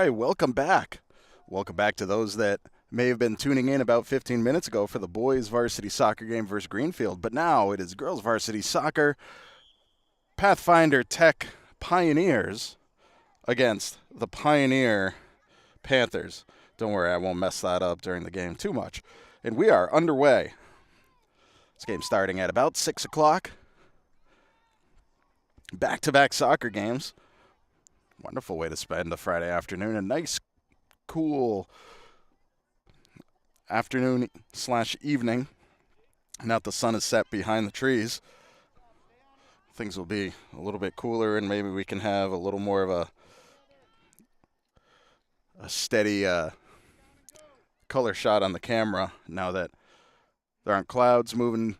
right, welcome back. Welcome back to those that may have been tuning in about 15 minutes ago for the boys varsity soccer game versus Greenfield. But now it is girls varsity soccer, Pathfinder Tech Pioneers against the Pioneer Panthers. Don't worry, I won't mess that up during the game too much. And we are underway. This game starting at about 6 o'clock. Back-to-back soccer games. Wonderful way to spend a Friday afternoon. A nice, cool afternoon/evening. Now that the sun is set behind the trees, things will be a little bit cooler, and maybe we can have a little more of a steady color shot on the camera now that there aren't clouds moving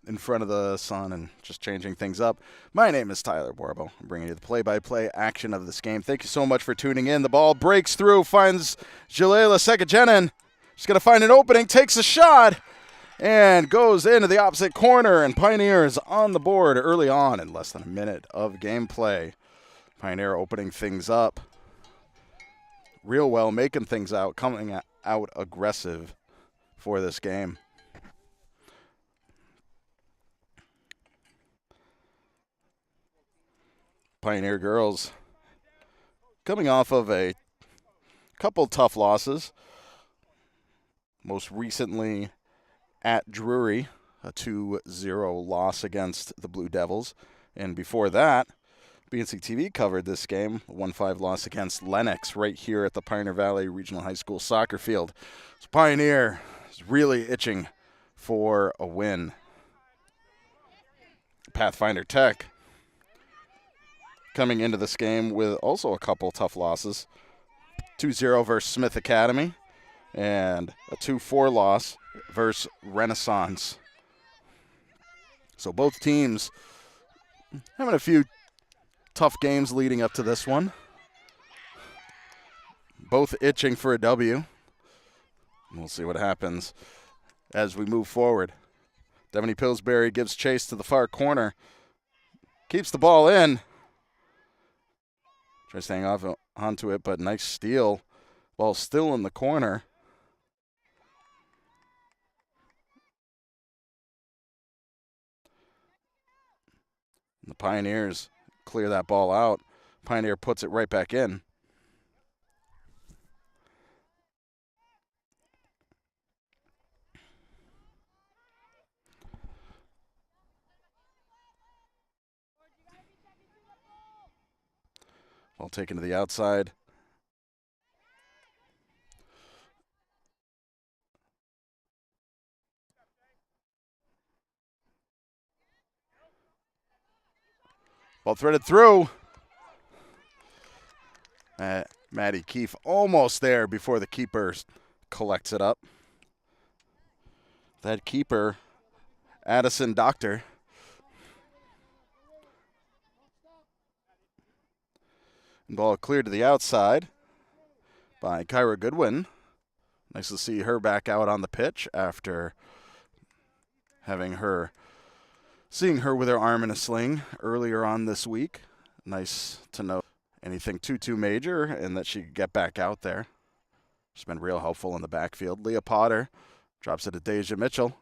in front of the sun and just changing things up. My name is Tyler Borbo. I'm bringing you the play-by-play action of this game. Thank you so much for tuning in. The ball breaks through, finds Jalila Sekajenen. She's going to find an opening, takes a shot, and goes into the opposite corner. And Pioneers on the board early on in less than a minute of gameplay. Pioneer opening things up real well, making things out, coming out aggressive for this game. Pioneer girls coming off of a couple tough losses. Most recently at Drury, a 2-0 loss against the Blue Devils. And before that, BNC TV covered this game, a 1-5 loss against Lennox right here at the Pioneer Valley Regional High School soccer field. So Pioneer is really itching for a win. Pathfinder Tech coming into this game with also a couple tough losses. 2-0 versus Smith Academy and a 2-4 loss versus Renaissance. So both teams having a few tough games leading up to this one. Both itching for a W. We'll see what happens as we move forward. Devaney Pillsbury gives chase to the far corner. Keeps the ball in. Tries to hang off onto it, but nice steal. Ball still in the corner. And the Pioneers clear that ball out. Pioneer puts it right back in. Ball taken to the outside. Ball threaded through. Maddie Keefe almost there before the keeper collects it up. That keeper, Addison Doctor. Ball cleared to the outside by Kyra Goodwin. Nice to see her back out on the pitch after seeing her with her arm in a sling earlier on this week. Nice to know anything too major and that she could get back out there. She's been real helpful in the backfield. Leah Potter drops it to Deja Mitchell.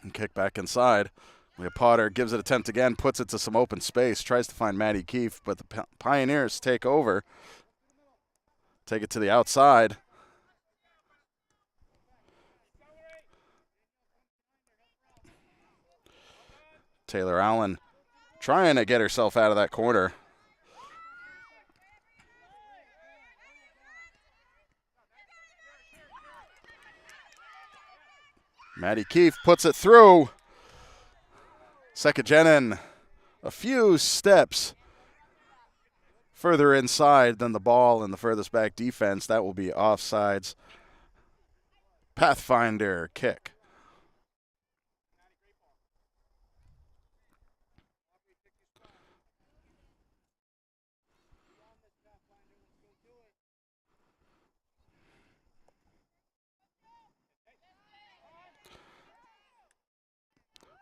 And kick back inside. Leah Potter gives it an attempt again, puts it to some open space, tries to find Maddie Keefe, but the Pioneers take over. Take it to the outside. Taylor Allen trying to get herself out of that corner. Maddie Keefe puts it through. Sekajenen a few steps further inside than the ball in the furthest back defense. That will be offsides. Pathfinder kick.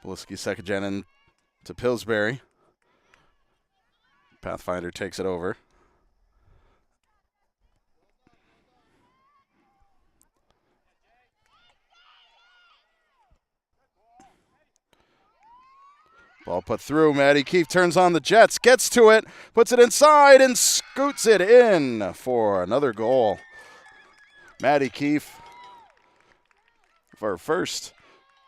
Bliski Sekajenen to Pillsbury. Pathfinder takes it over. Ball put through. Maddie Keefe turns on the Jets, gets to it, puts it inside, and scoots it in for another goal. Maddie Keefe for first.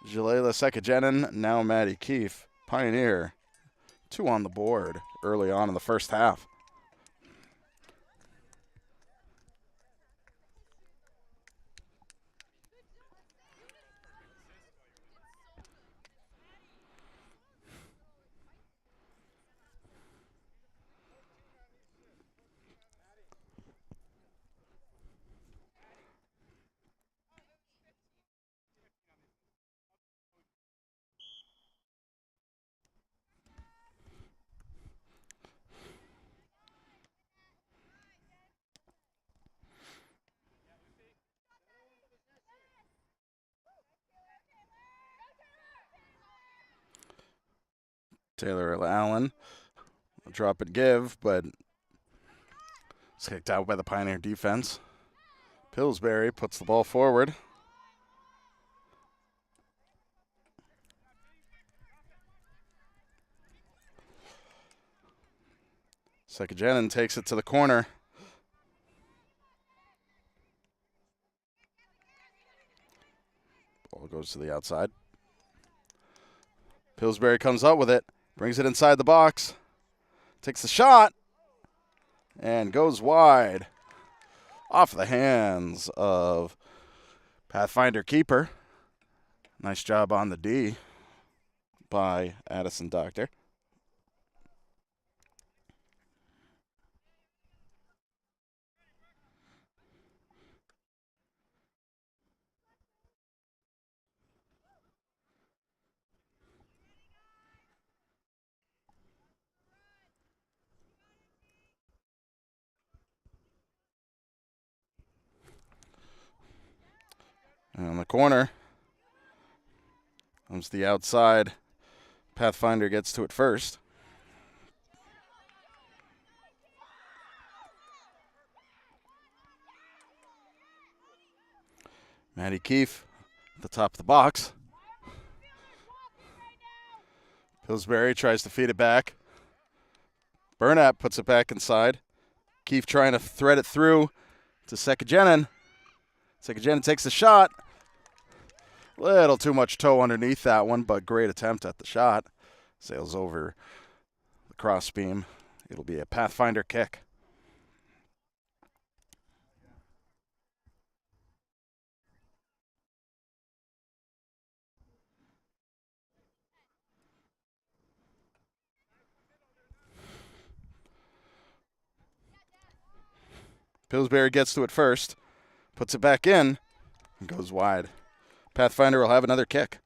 Jalela Sekajenin, now Maddie Keefe. Pioneer, 2 on the board early on in the first half. Taylor Allen, drop and give, but it's kicked out by the Pioneer defense. Pillsbury puts the ball forward. Sekajenin takes it to the corner. Ball goes to the outside. Pillsbury comes up with it, brings it inside the box, takes the shot, and goes wide. Off the hands of Pathfinder keeper. Nice job on the D by Addison Doctor. And on the corner comes the outside. Pathfinder gets to it first. Maddie Keefe at the top of the box. Pillsbury tries to feed it back. Burnett puts it back inside. Keefe trying to thread it through to Sekajenin. Sekajenin takes the shot. Little too much toe underneath that one, but great attempt at the shot. Sails over the cross beam. It'll be a Pathfinder kick. Pillsbury gets to it first, puts it back in, and goes wide. Pathfinder will have another kick.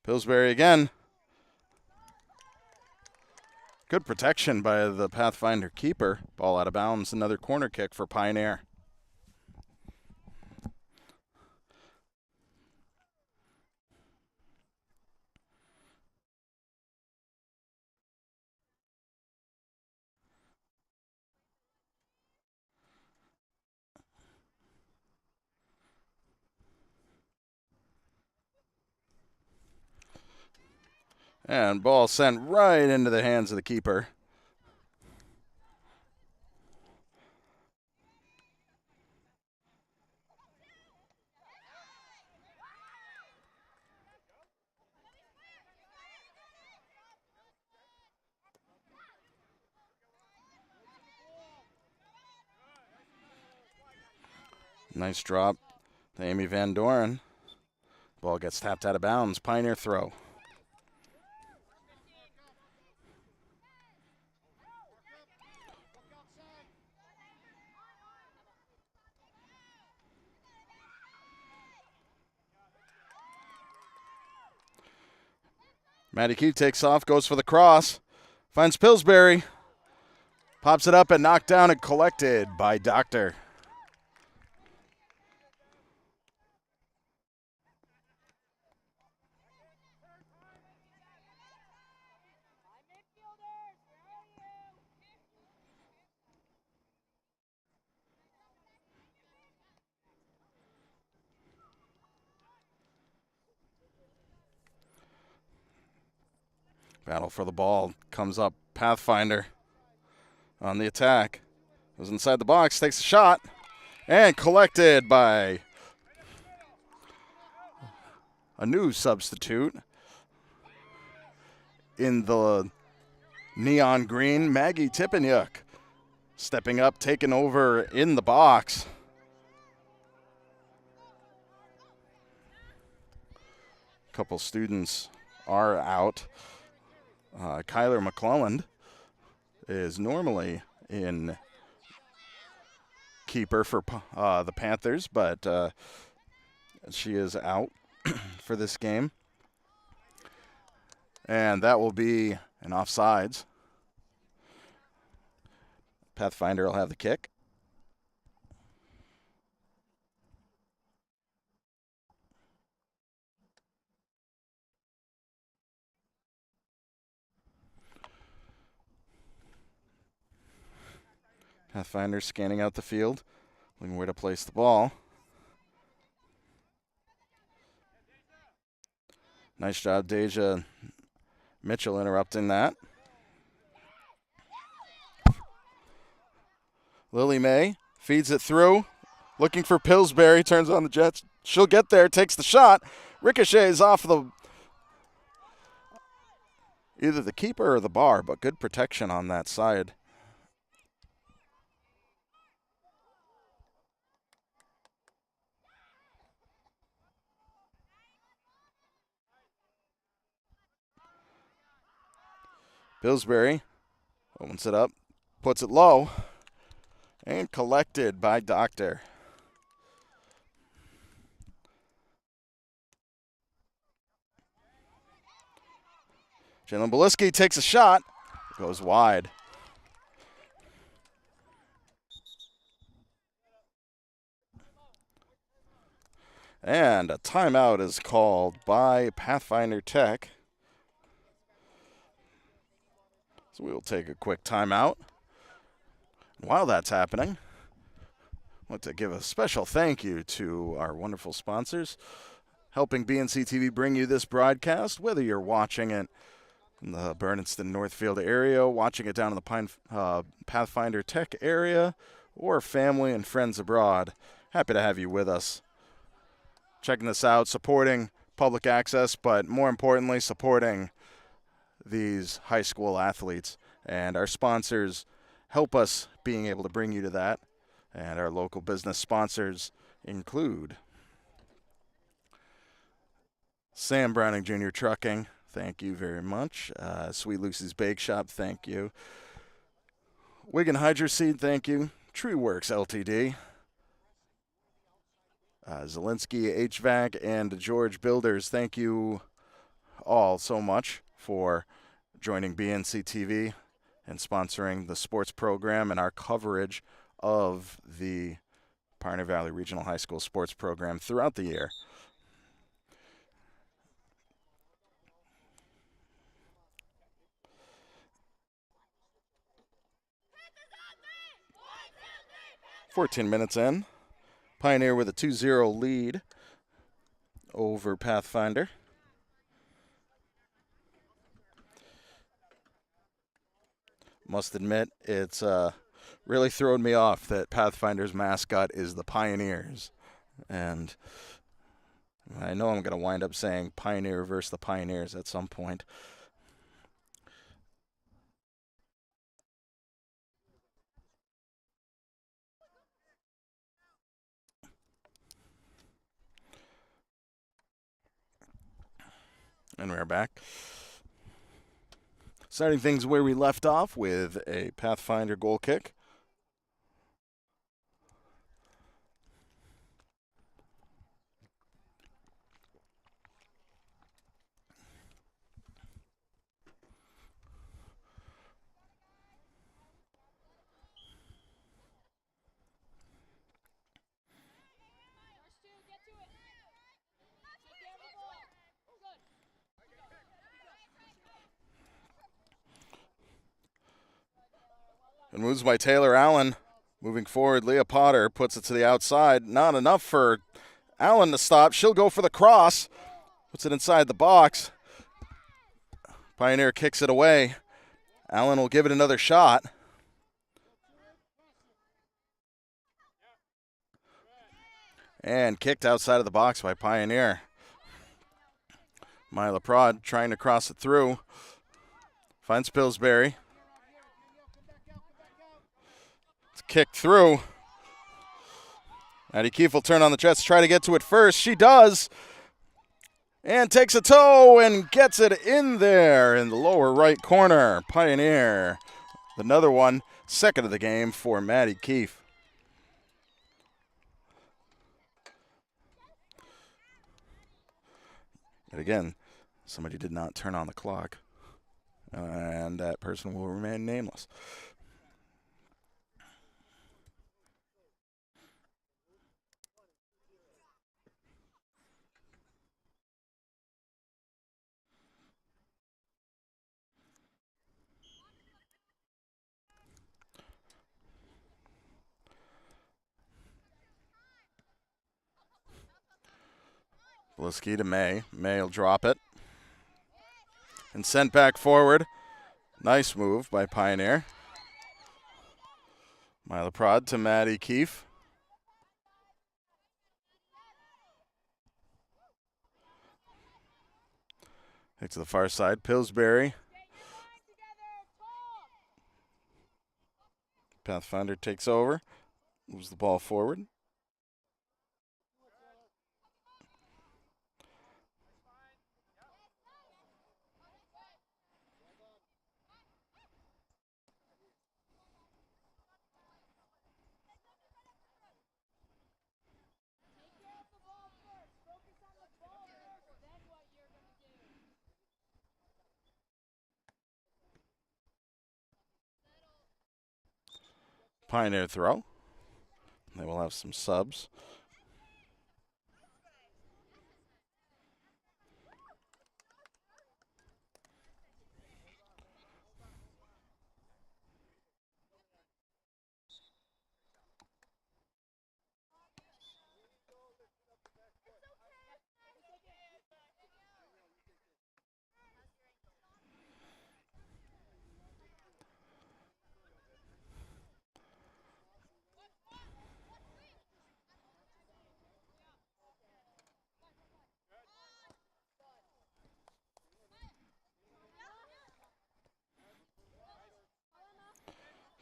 Pillsbury again. Good protection by the Pathfinder keeper. Ball out of bounds. Another corner kick for Pioneer. And ball sent right into the hands of the keeper. Nice drop to Amy Van Doren. Ball gets tapped out of bounds. Pioneer throw. Matty Key takes off, goes for the cross, finds Pillsbury, pops it up and knocked down and collected by Doctor. Battle for the ball comes up. Pathfinder on the attack. Goes inside the box, takes a shot, and collected by a new substitute in the neon green, Maggie Tippanyuk. Stepping up, taking over in the box. A couple students are out. Kyler McClelland is normally in keeper for the Panthers, but she is out for this game. And that will be an offsides. Pathfinder will have the kick. Pathfinder scanning out the field, looking where to place the ball. Nice job, Deja Mitchell, interrupting that. Lily May feeds it through, looking for Pillsbury, turns on the Jets. She'll get there, takes the shot. Ricochets off either the keeper or the bar, but good protection on that side. Pillsbury opens it up, puts it low, and collected by Doctor. Jalen Beliski takes a shot, goes wide. And a timeout is called by Pathfinder Tech. So we will take a quick timeout. While that's happening, I want to give a special thank you to our wonderful sponsors helping BNC TV bring you this broadcast, whether you're watching it in the Bernardston-Northfield area, watching it down in the Pathfinder Tech area, or family and friends abroad. Happy to have you with us. Checking this out, supporting public access, but more importantly, supporting these high school athletes. And our sponsors help us being able to bring you to that. And our local business sponsors include Sam Browning Jr. Trucking, thank you very much. Sweet Lucy's Bakeshop, thank you. Wiggin Hydroseeding, thank you. Works LTD. Zilinksi HVAC and DiGeorge Builders, thank you all so much for joining BNC TV and sponsoring the sports program and our coverage of the Pioneer Valley Regional High School sports program throughout the year. "14 minutes in. Pioneer with a 2-0 lead over Pathfinder. Must admit, it's really thrown me off that Pathfinder's mascot is the Pioneers. And I know I'm going to wind up saying Pioneer versus the Pioneers at some point. And we're back. Starting things where we left off with a Pathfinder goal kick. And moves by Taylor Allen. Moving forward, Leah Potter puts it to the outside. Not enough for Allen to stop. She'll go for the cross. Puts it inside the box. Pioneer kicks it away. Allen will give it another shot. And kicked outside of the box by Pioneer. Mila Prod trying to cross it through. Finds Pillsbury. It's kicked through. Addie Keefe will turn on the chest, try to get to it first. She does. And takes a toe and gets it in there in the lower right corner. Pioneer. Another one. Second of the game for Maddie Keefe. And again, somebody did not turn on the clock. And that person will remain nameless. Bliski to May. May will drop it. And sent back forward. Nice move by Pioneer. Mila Prod to Maddie Keefe. Take to the far side. Pillsbury. Pathfinder takes over. Moves the ball forward. Pioneer throw. They will have some subs.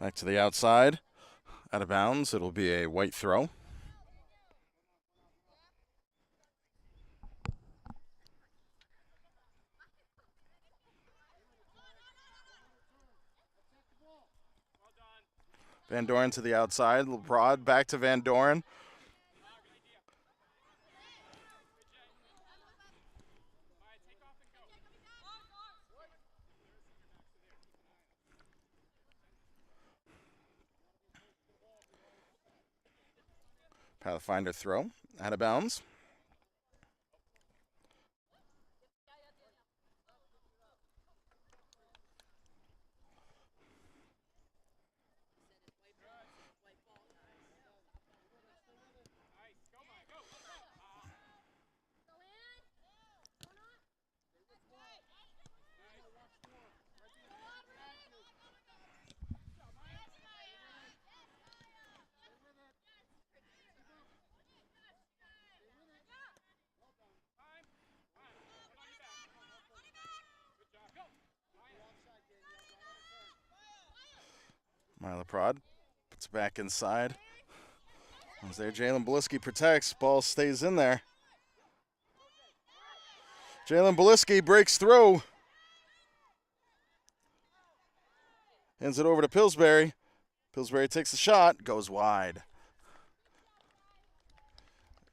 Back to the outside. Out of bounds. It'll be a white throw. Van Doren to the outside. LeBrod back to Van Doren. Pathfinder throw. Out of bounds. Mila Prod puts it back inside. Was there. Jalen Bliski protects. Ball stays in there. Jalen Bliski breaks through. Hands it over to Pillsbury. Pillsbury takes the shot. Goes wide.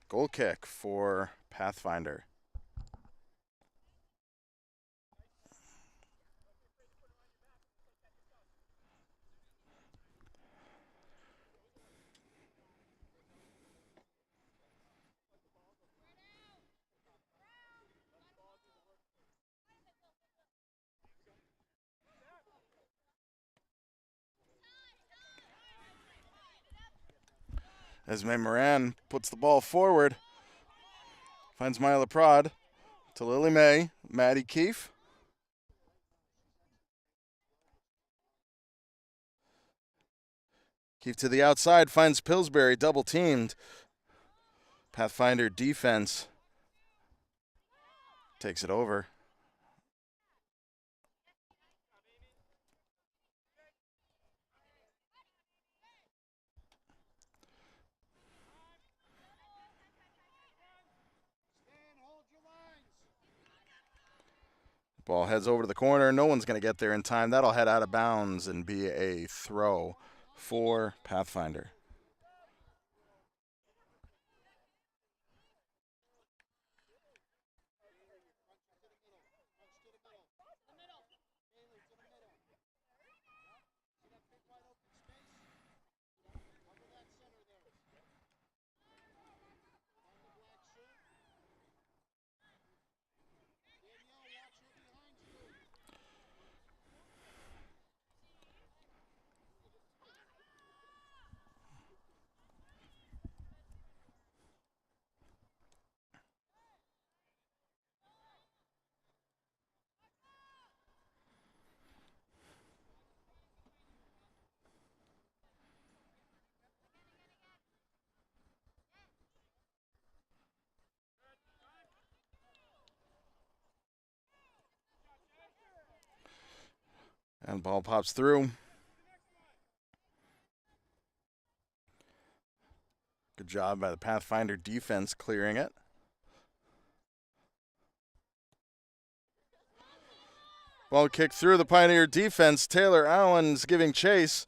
Goal kick for Pathfinder. Esme Moran puts the ball forward. Finds Maya Prod to Lily May. Maddie Keefe. Keefe to the outside. Finds Pillsbury. Double teamed. Pathfinder defense takes it over. Ball heads over to the corner. No one's going to get there in time. That'll head out of bounds and be a throw for Pathfinder. And ball pops through. Good job by the Pathfinder defense clearing it. Ball kicked through the Pioneer defense. Taylor Allen's giving chase.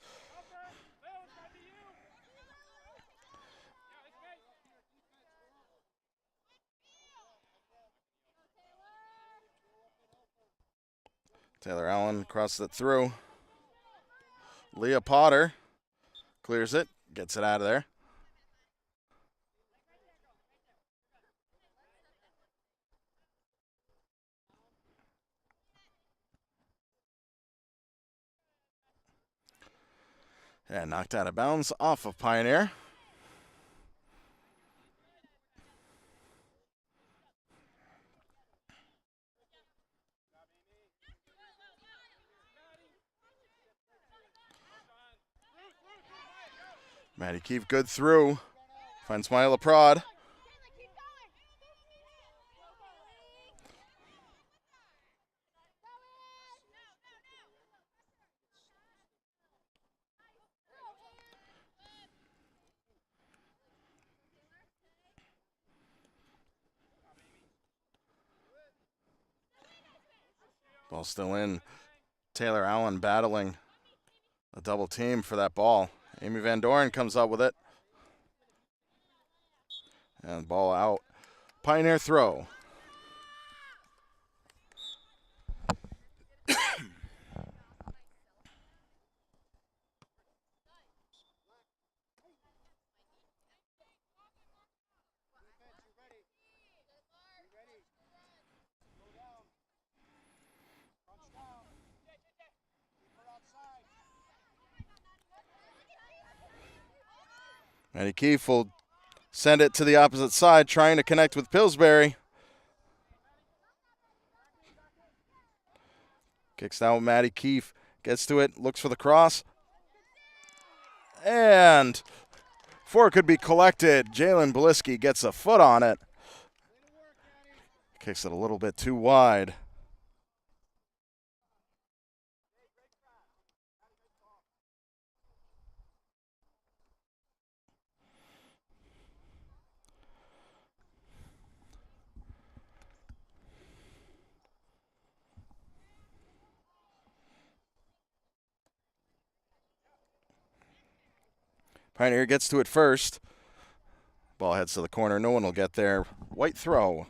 Taylor Allen crosses it through. Leah Potter clears it, gets it out of there. And knocked out of bounds off of Pioneer. Maddie Keefe good through. Finds Maya Prod. Ball still in. Taylor Allen battling a double team for that ball. Amy Van Doren comes up with it. And ball out. Pioneer throw. Maddie Keefe will send it to the opposite side, trying to connect with Pillsbury. Kicks down with Maddie Keefe. Gets to it, looks for the cross. And before it could be collected, Jalen Beliski gets a foot on it. Kicks it a little bit too wide. Pioneer gets to it first. Ball heads to the corner. No one will get there. White throw.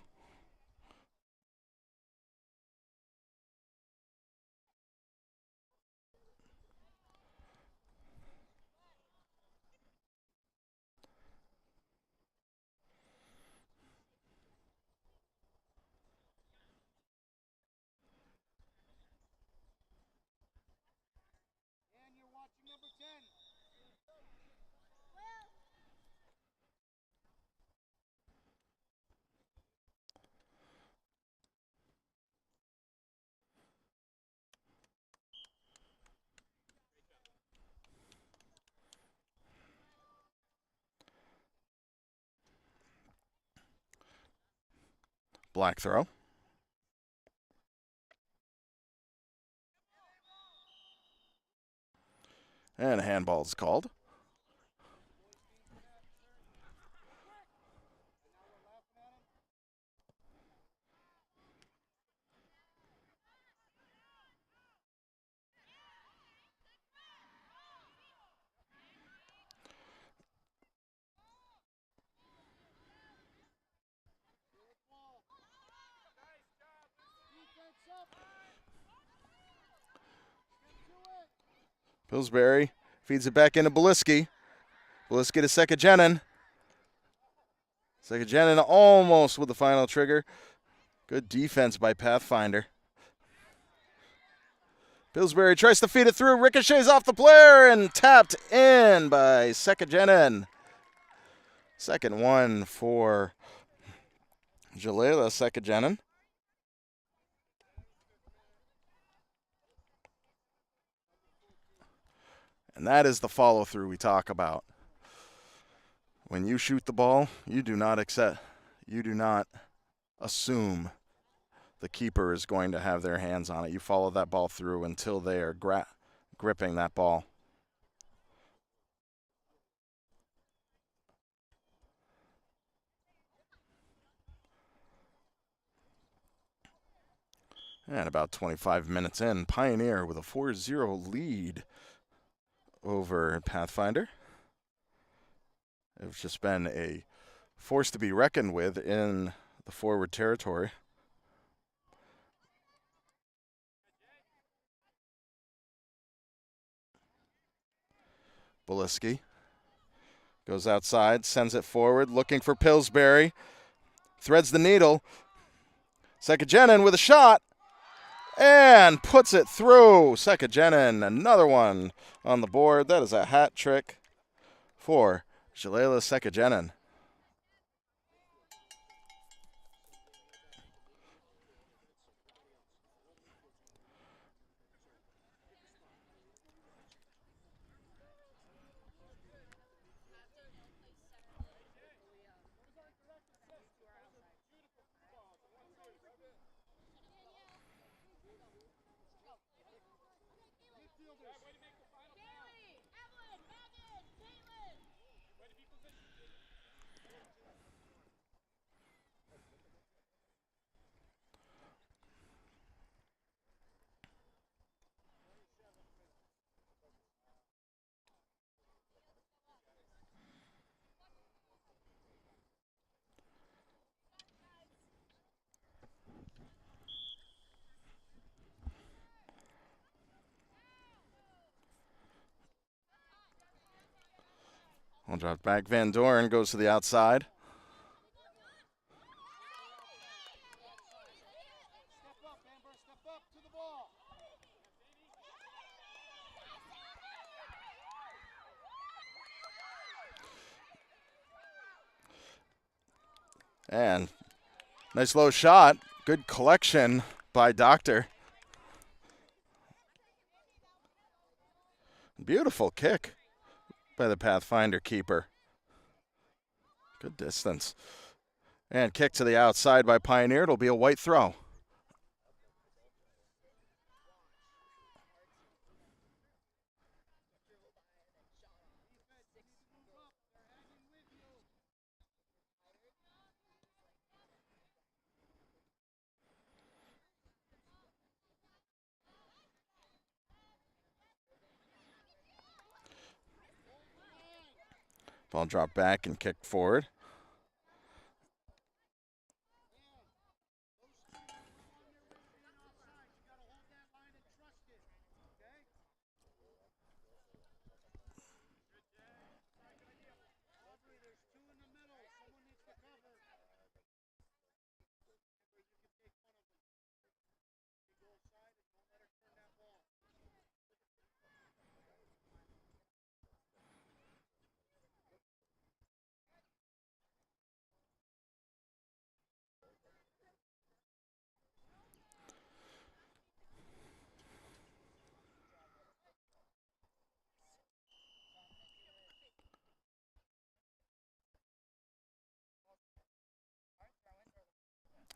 Black throw. And a handball is called. Pillsbury feeds it back into Beliski. Beliski to Sekajenin. Sekajenin almost with the final trigger. Good defense by Pathfinder. Pillsbury tries to feed it through. Ricochets off the player and tapped in by Sekajenin. Second one for Jalila Sekajenin. And that is the follow-through we talk about. When you shoot the ball, you do not assume the keeper is going to have their hands on it. You follow that ball through until they are gripping that ball. And about 25 minutes in, Pioneer with a 4-0 lead over Pathfinder. It's just been a force to be reckoned with in the forward territory. Beliski goes outside, sends it forward, looking for Pillsbury. Threads the needle. Sekajenin with a shot. And puts it through. Sekajenin, another one on the board. That is a hat trick for Jalila Sekajenin. I'll drop back. Van Doren goes to the outside. And nice low shot. Good collection by Doctor. Beautiful kick by the Pathfinder keeper. Good distance. And kick to the outside by Pioneer. It'll be a white throw. Ball dropped back and kicked forward.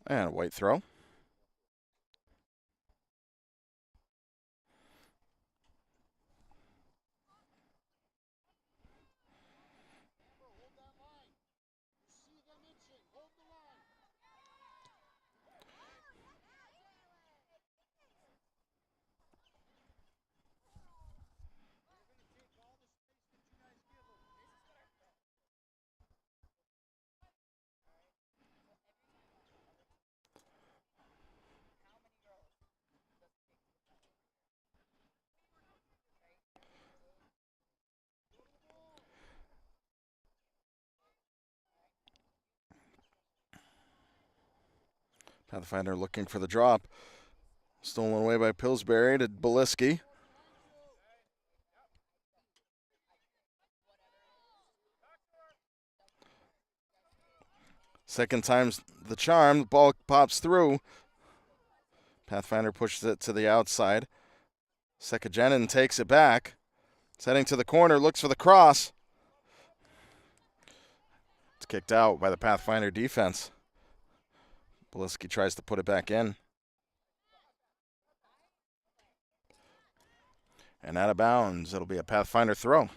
And a white throw. Pathfinder looking for the drop. Stolen away by Pillsbury to Beliski. Second time's the charm. The ball pops through. Pathfinder pushes it to the outside. Sekajenin takes it back. It's heading to the corner, looks for the cross. It's kicked out by the Pathfinder defense. Beliski tries to put it back in. And out of bounds. It'll be a Pathfinder throw.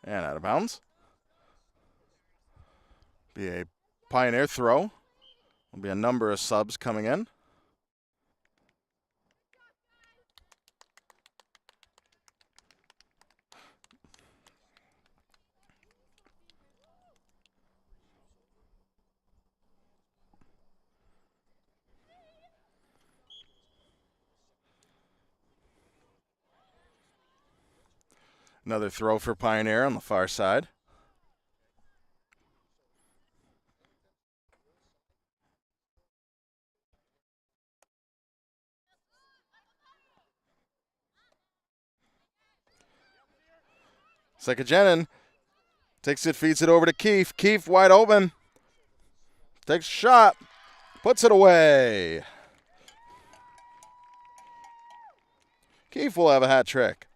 And out of bounds. Be a Pioneer throw. There'll be a number of subs coming in. Another throw for Pioneer on the far side. Sekajenin takes it, feeds it over to Keefe. Keefe wide open. Takes a shot. Puts it away. Keefe will have a hat trick.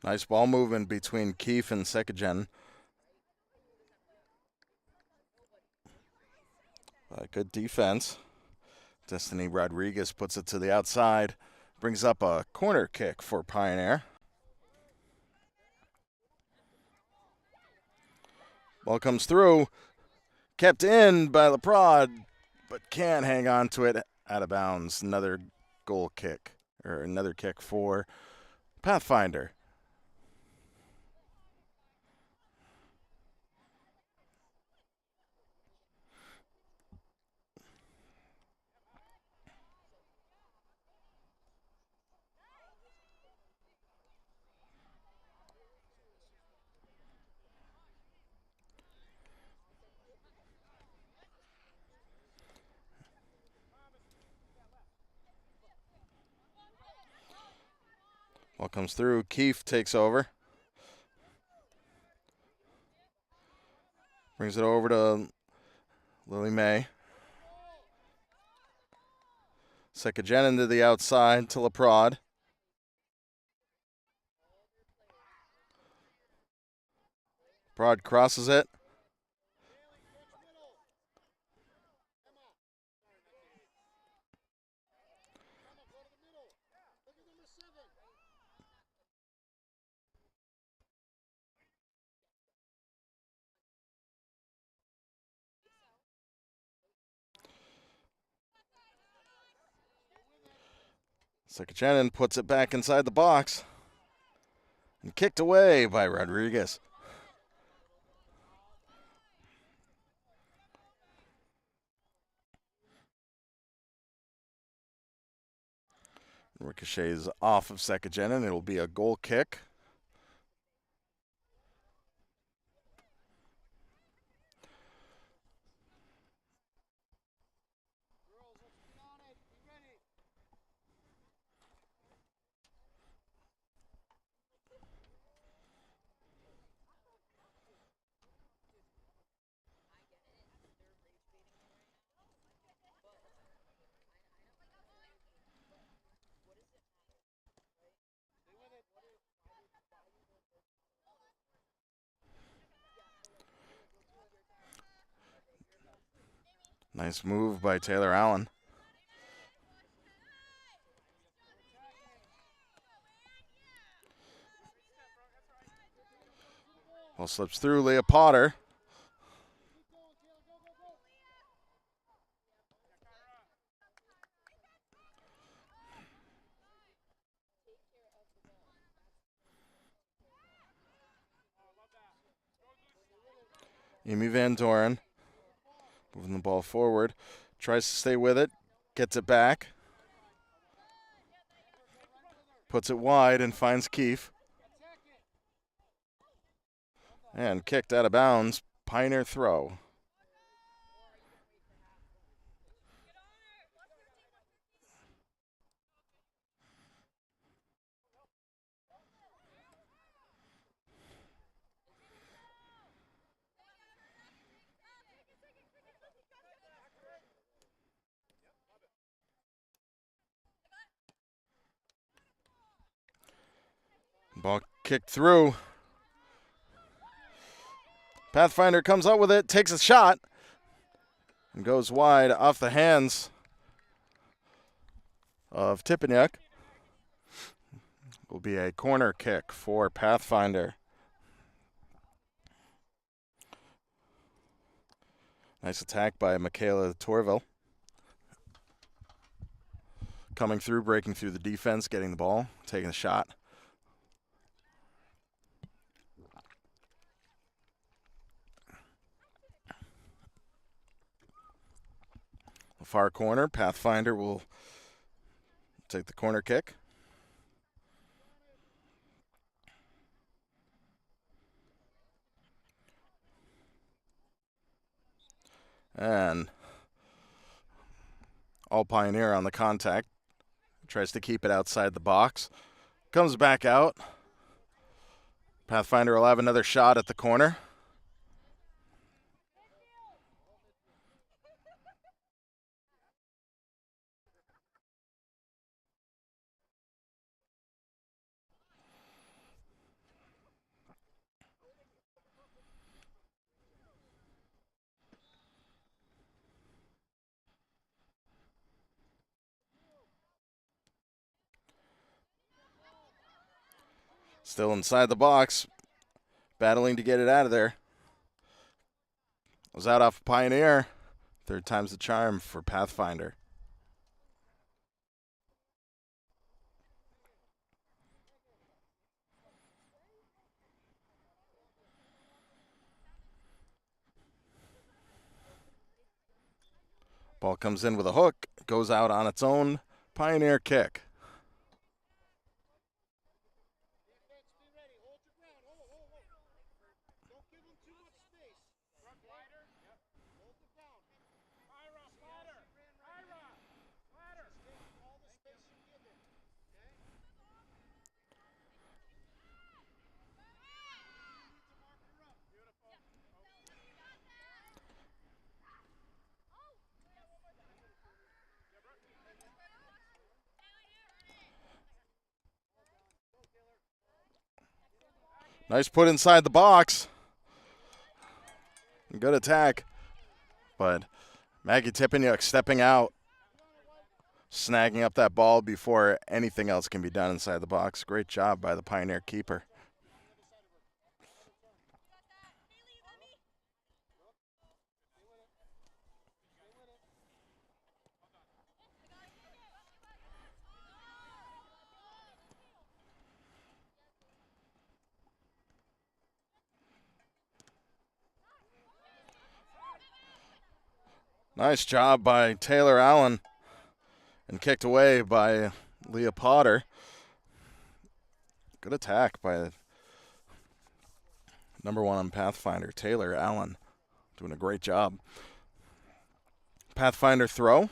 Nice ball movement between Keefe and Sekajenin. Good defense. Destiny Rodriguez puts it to the outside. Brings up a corner kick for Pioneer. Ball comes through. Kept in by Leprod, but can't hang on to it. Out of bounds. Another goal kick, or another kick for Pathfinder. Ball comes through. Keefe takes over. Brings it over to Lily May. Sekajenin to the outside to Leprod. Broad crosses it. Sekachenin puts it back inside the box. And kicked away by Rodriguez. Ricochets off of Sekachenin. It'll be a goal kick. Nice move by Taylor Allen. Ball slips through Leah Potter. Amy Van Doren moving the ball forward. Tries to stay with it. Gets it back. Puts it wide and finds Keefe. And kicked out of bounds. Pioneer throw. Ball kicked through. Pathfinder comes up with it, takes a shot, and goes wide off the hands of Tipeniuk. Will be a corner kick for Pathfinder. Nice attack by Michaela Torville. Coming through, breaking through the defense, getting the ball, taking the shot. The far corner, Pathfinder will take the corner kick. And all Pioneer on the contact. Tries to keep it outside the box. Comes back out. Pathfinder will have another shot at the corner. Still inside the box, battling to get it out of there. Was out off Pioneer. Third time's the charm for Pathfinder. Ball comes in with a hook, goes out on its own. Pioneer kick. Nice put inside the box. Good attack. But Maggie Tippanyuk stepping out, snagging up that ball before anything else can be done inside the box. Great job by the Pioneer keeper. Nice job by Taylor Allen and kicked away by Leah Potter. Good attack by number 1 on Pathfinder, Taylor Allen. Doing a great job. Pathfinder throw.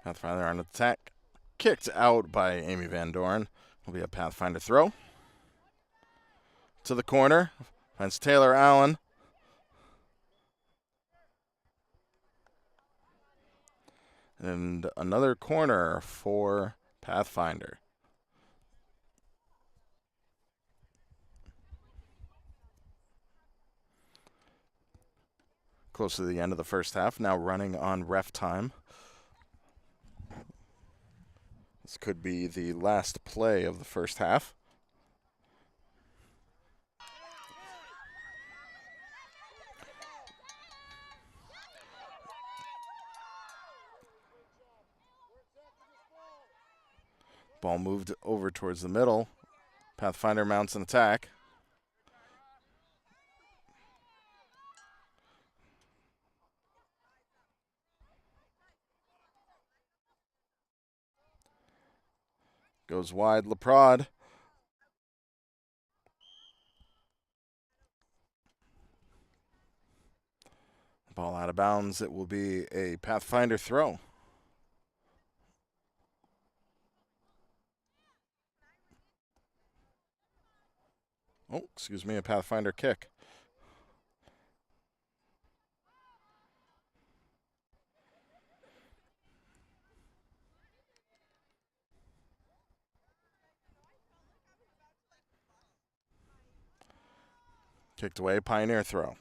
Pathfinder on attack. Kicked out by Amy Van Doren. Will be a Pathfinder throw. To the corner. Finds Taylor Allen. And another corner for Pathfinder. Close to the end of the first half. Now running on ref time. This could be the last play of the first half. Ball moved over towards the middle. Pathfinder mounts an attack. Goes wide, Leprod. Ball out of bounds. It will be a Pathfinder throw. Oh, excuse me, a Pathfinder kick. Kicked away, Pioneer throw.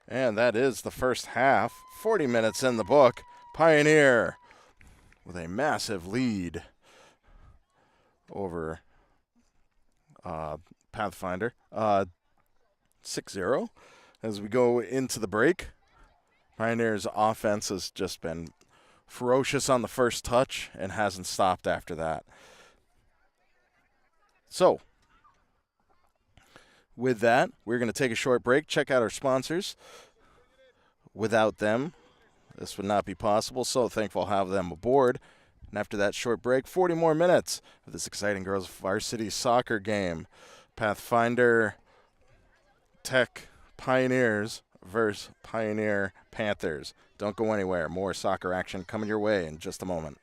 And that is the first half. 40 minutes in the book. Pioneer with a massive lead over Pathfinder. 6-0 as we go into the break. Pioneer's offense has just been ferocious on the first touch and hasn't stopped after that. So, with that, we're going to take a short break, check out our sponsors. Without them, this would not be possible, so thankful to have them aboard. And after that short break, 40 more minutes of this exciting girls' varsity soccer game. Pathfinder Tech Pioneers versus Pioneer Panthers. Don't go anywhere. More soccer action coming your way in just a moment.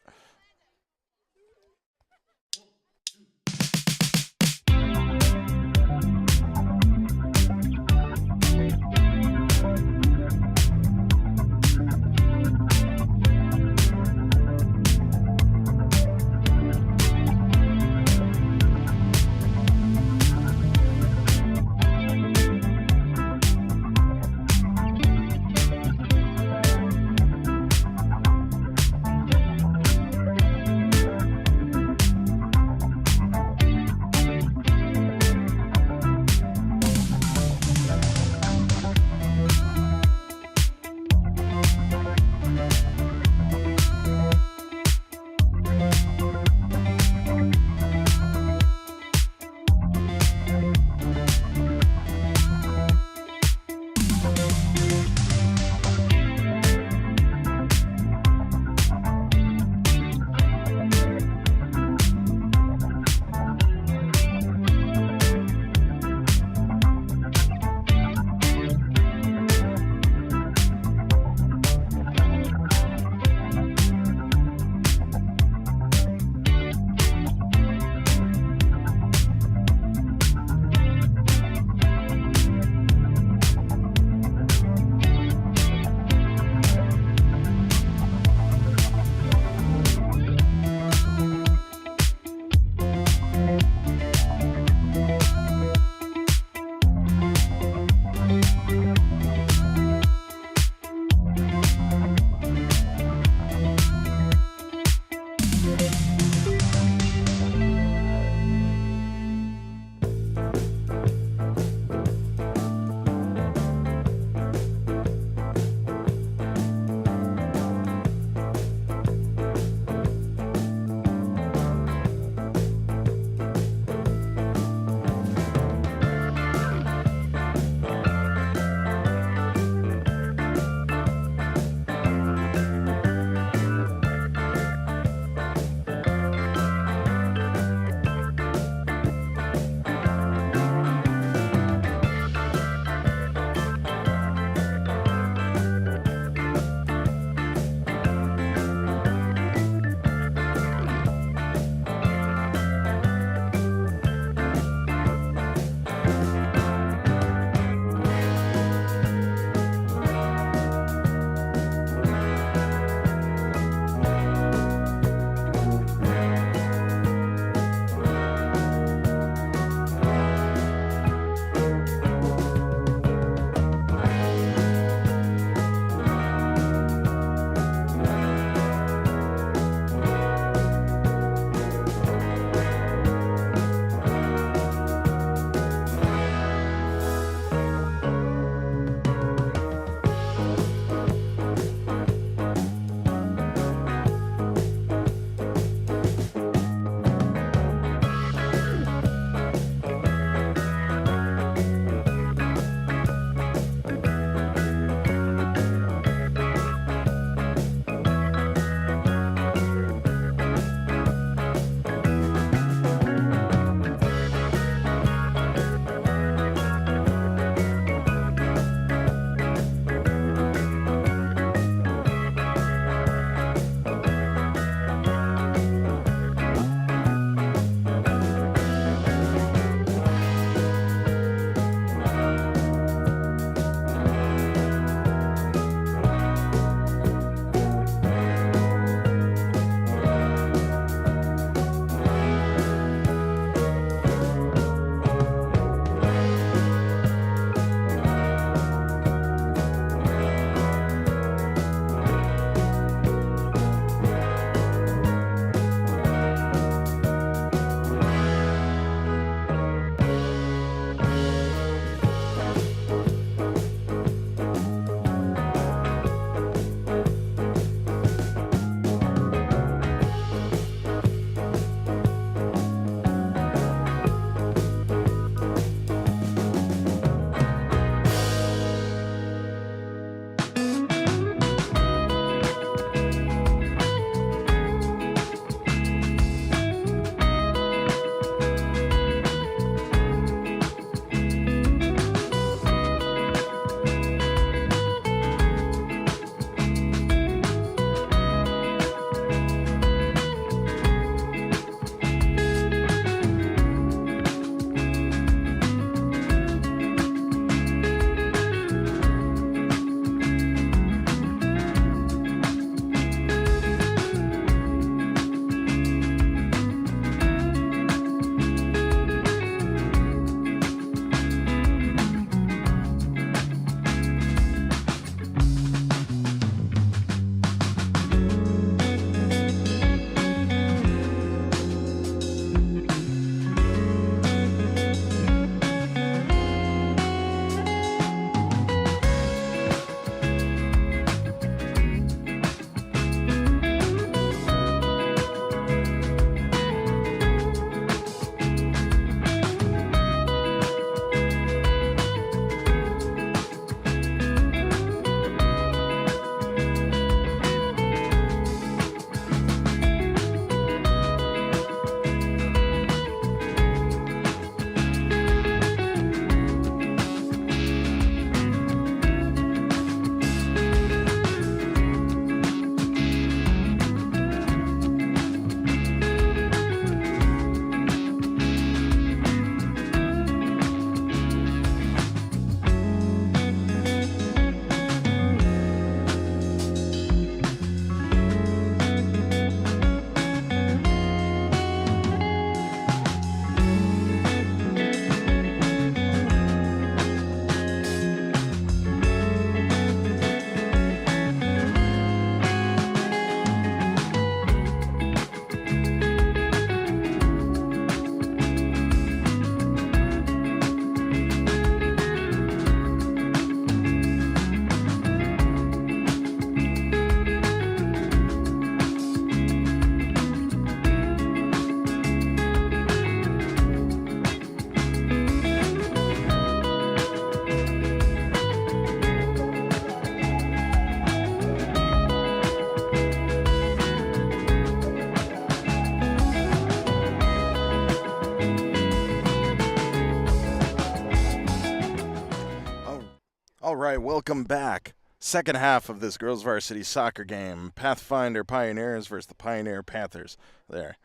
All right, welcome back. Second half of this girls varsity soccer game. Pathfinder Pioneers versus the Pioneer Panthers. There.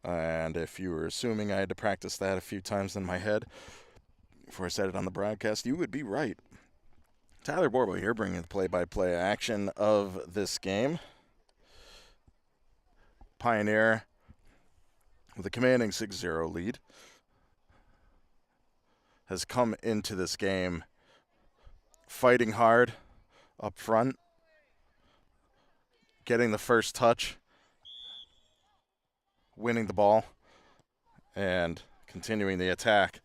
And if you were assuming I had to practice that a few times in my head before I said it on the broadcast, you would be right. Tyler Borbo here, bringing the play-by-play action of this game. Pioneer with a commanding 6-0 lead has come into this game fighting hard up front, getting the first touch, winning the ball, and continuing the attack.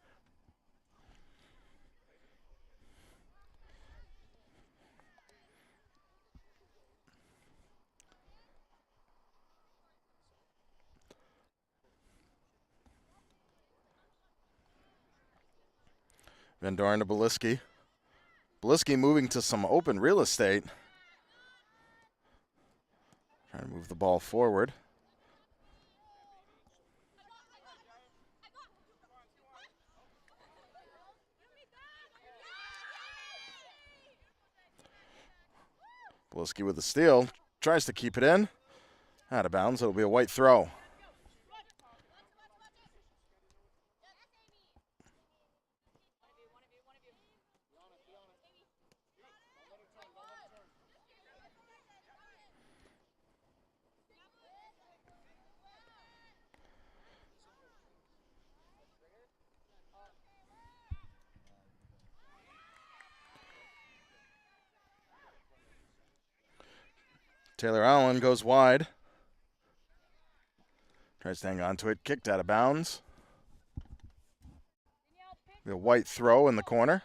Van Doren to Beliski. Beliski moving to some open real estate. Trying to move the ball forward. Beliski with the steal. Tries to keep it in. Out of bounds. It'll be a white throw. Taylor Allen goes wide. Tries to hang on to it. Kicked out of bounds. A white throw in the corner.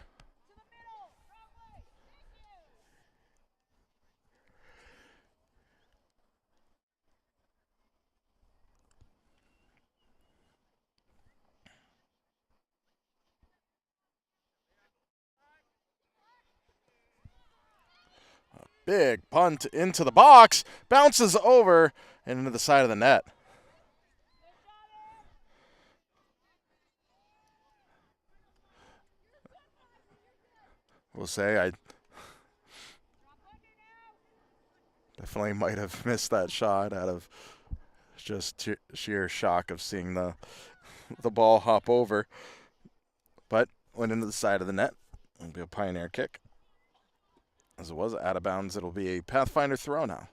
Big punt into the box. Bounces over and into the side of the net. We'll say I definitely might have missed that shot out of just sheer shock of seeing the ball hop over. But went into the side of the net. It'll be a Pioneer kick. As it was out of bounds, it'll be a Pathfinder throw now.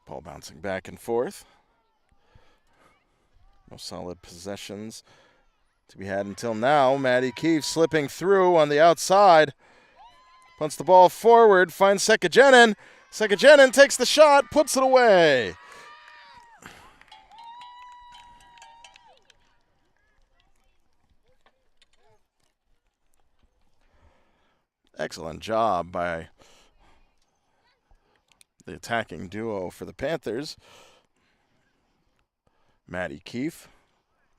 Ball bouncing back and forth. No solid possessions to be had until now. Maddie Keefe slipping through on the outside. Punts the ball forward, finds Sekajenin. Sekajenin takes the shot, puts it away. Excellent job by the attacking duo for the Panthers. Maddie Keefe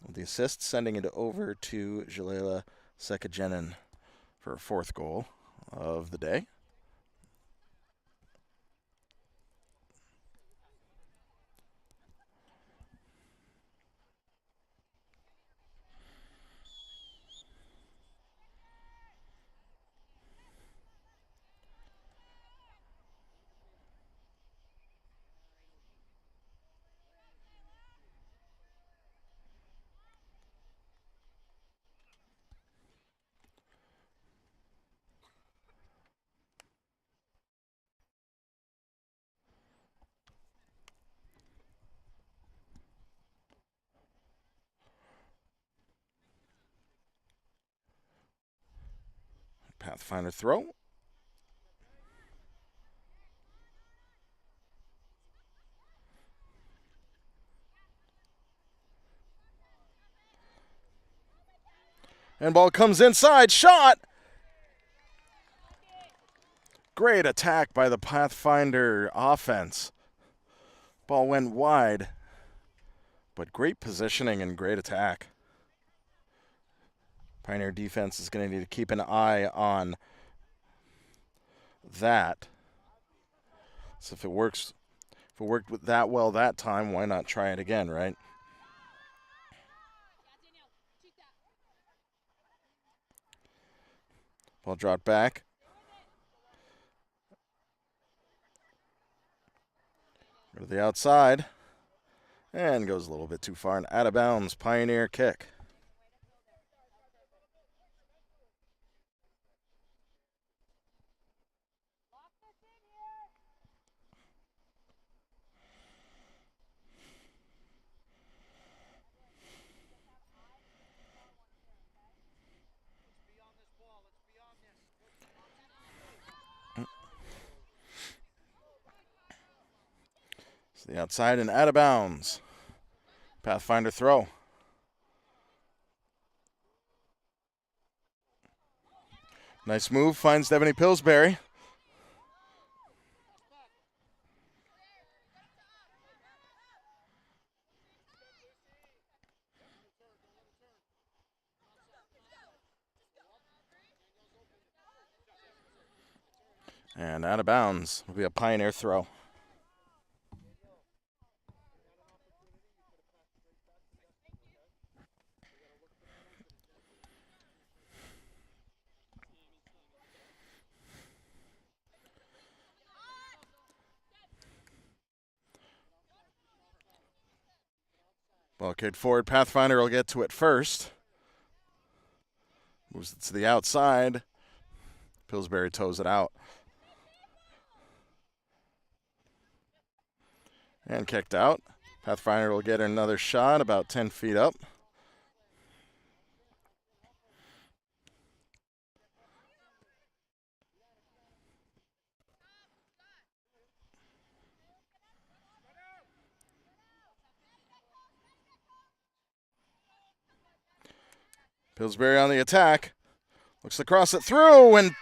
with the assist, sending it over to Jalila Sekajenin for her fourth goal of the day. Pathfinder throw. And ball comes inside. Shot! Great attack by the Pathfinder offense. Ball went wide, but great positioning and great attack. Pioneer defense is going to need to keep an eye on that. So if it worked that well that time, why not try it again, right? Ball dropped back. Go to the outside. And goes a little bit too far and out of bounds. Pioneer kick. To the outside and out of bounds. Pathfinder throw. Nice move, finds Devaney Pillsbury. And out of bounds will be a Pioneer throw. Ball kicked forward. Pathfinder will get to it first. Moves it to the outside. Pillsbury toes it out. And kicked out. Pathfinder will get another shot about 10 feet up. Pillsbury on the attack. Looks to cross it through and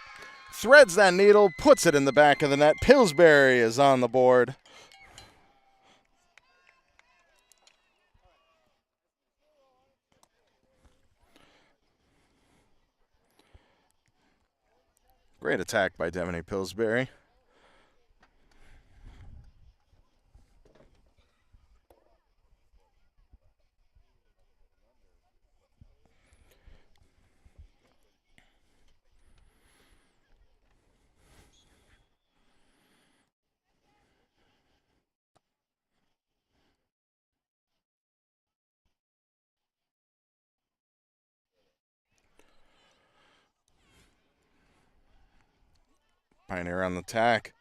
threads that needle, puts it in the back of the net. Pillsbury is on the board. Great attack by Devaney Pillsbury. Pioneer on the attack.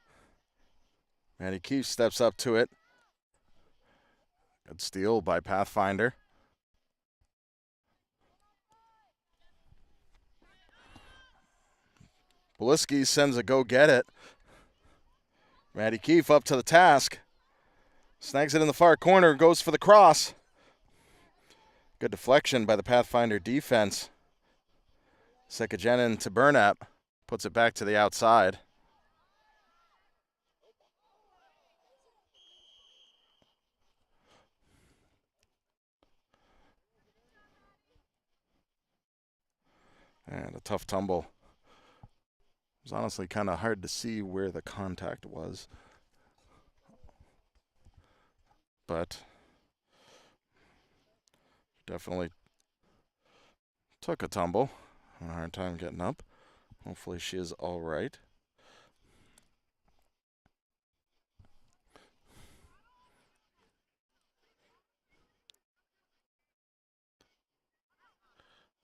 Maddie Keefe steps up to it. Good steal by Pathfinder. Beliski sends a go get it. Maddie Keefe up to the task. Snags it in the far corner, goes for the cross. Good deflection by the Pathfinder defense. Sekajenin to Burnap. Puts it back to the outside. And a tough tumble. It was honestly kind of hard to see where the contact was. But definitely took a tumble. Had a hard time getting up. Hopefully she is all right.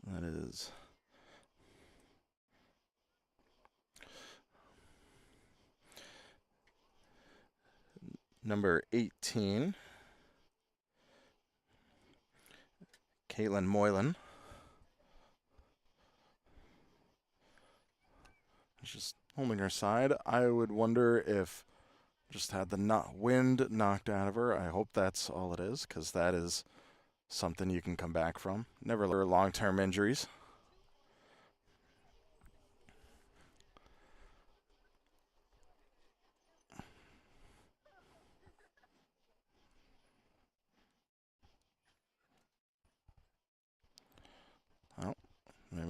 That is number 18, Caitlin Moylan. Just holding her side. I would wonder if just had the wind knocked out of her. I hope that's all it is, because that is something you can come back from. Never long-term injuries.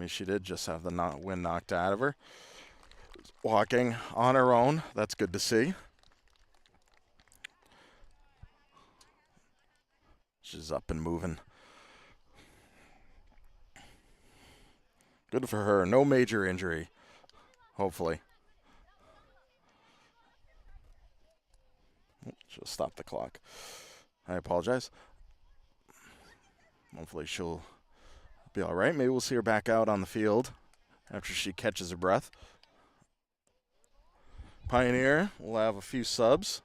Maybe she did just have the wind knocked out of her. Walking on her own. That's good to see. She's up and moving. Good for her. No major injury, hopefully. She'll stop the clock. I apologize. Hopefully she'll be all right. Maybe we'll see her back out on the field after she catches her breath. Pioneer will have a few subs.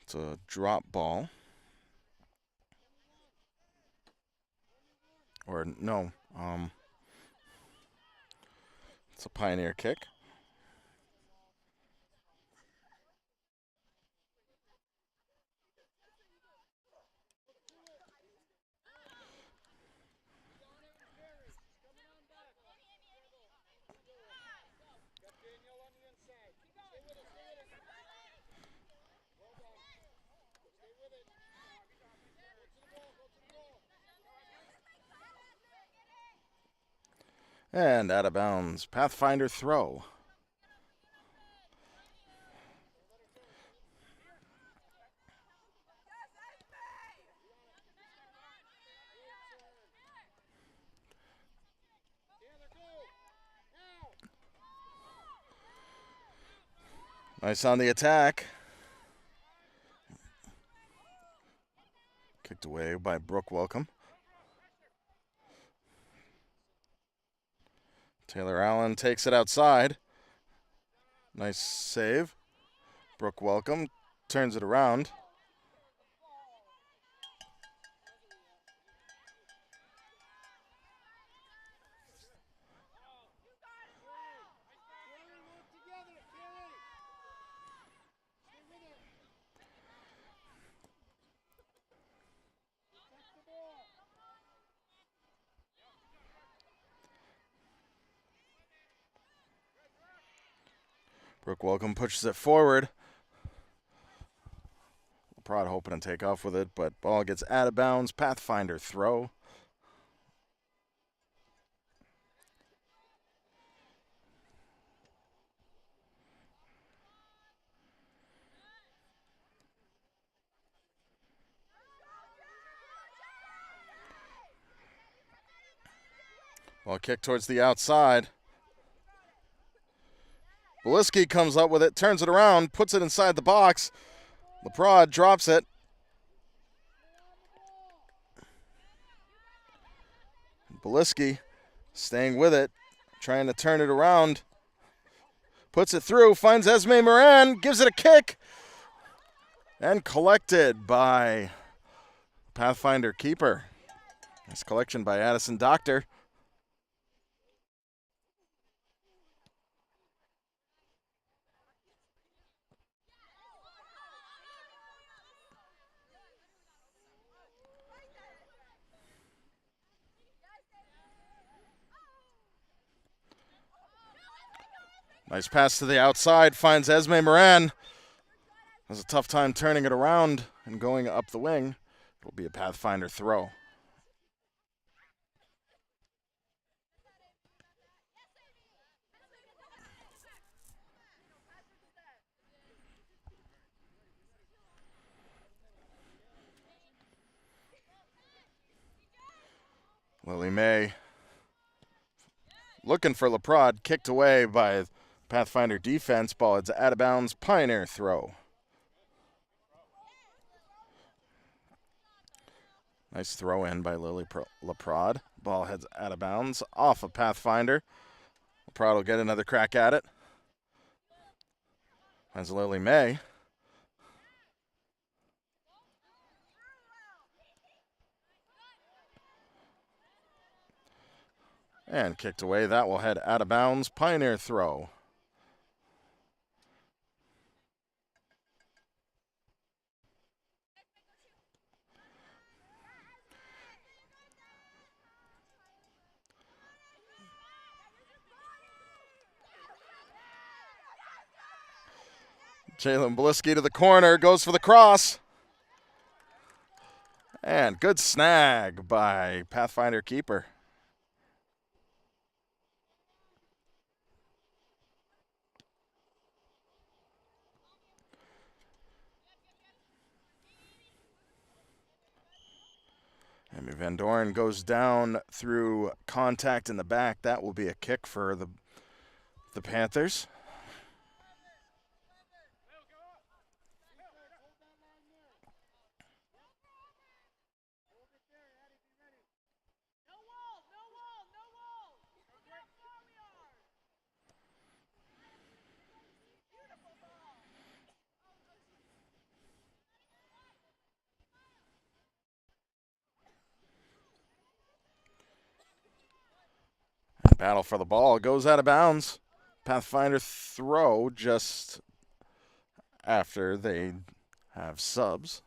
It's a drop ball. Or no, it's a Pioneer kick. And out of bounds, Pathfinder throw. Nice on the attack. Kicked away by Brooke Welcome. Taylor Allen takes it outside. Nice save. Brooke Welcome turns it around. Brooke Welcome pushes it forward. Prod hoping to take off with it, but ball gets out of bounds. Pathfinder throw. Ball kicked towards the outside. Beliski comes up with it, turns it around, puts it inside the box. LeProd drops it. Beliski staying with it, trying to turn it around. Puts it through, finds Esme Moran, gives it a kick. And collected by Pathfinder keeper. Nice collection by Addison Doctor. Nice pass to the outside, finds Esme Moran. Has a tough time turning it around and going up the wing. It'll be a Pathfinder throw. Lily May looking for LeProd, kicked away by Pathfinder defense. Ball is out of bounds. Pioneer throw. Nice throw in by Lily LeProd. Ball heads out of bounds off of Pathfinder. LeProd will get another crack at it. Finds Lily May. And kicked away. That will head out of bounds. Pioneer throw. Jalen Bliski to the corner, goes for the cross. And good snag by Pathfinder keeper. Amy Van Doren goes down through contact in the back. That will be a kick for the Panthers. Battle for the ball, goes out of bounds. Pathfinder throw just after they have subs.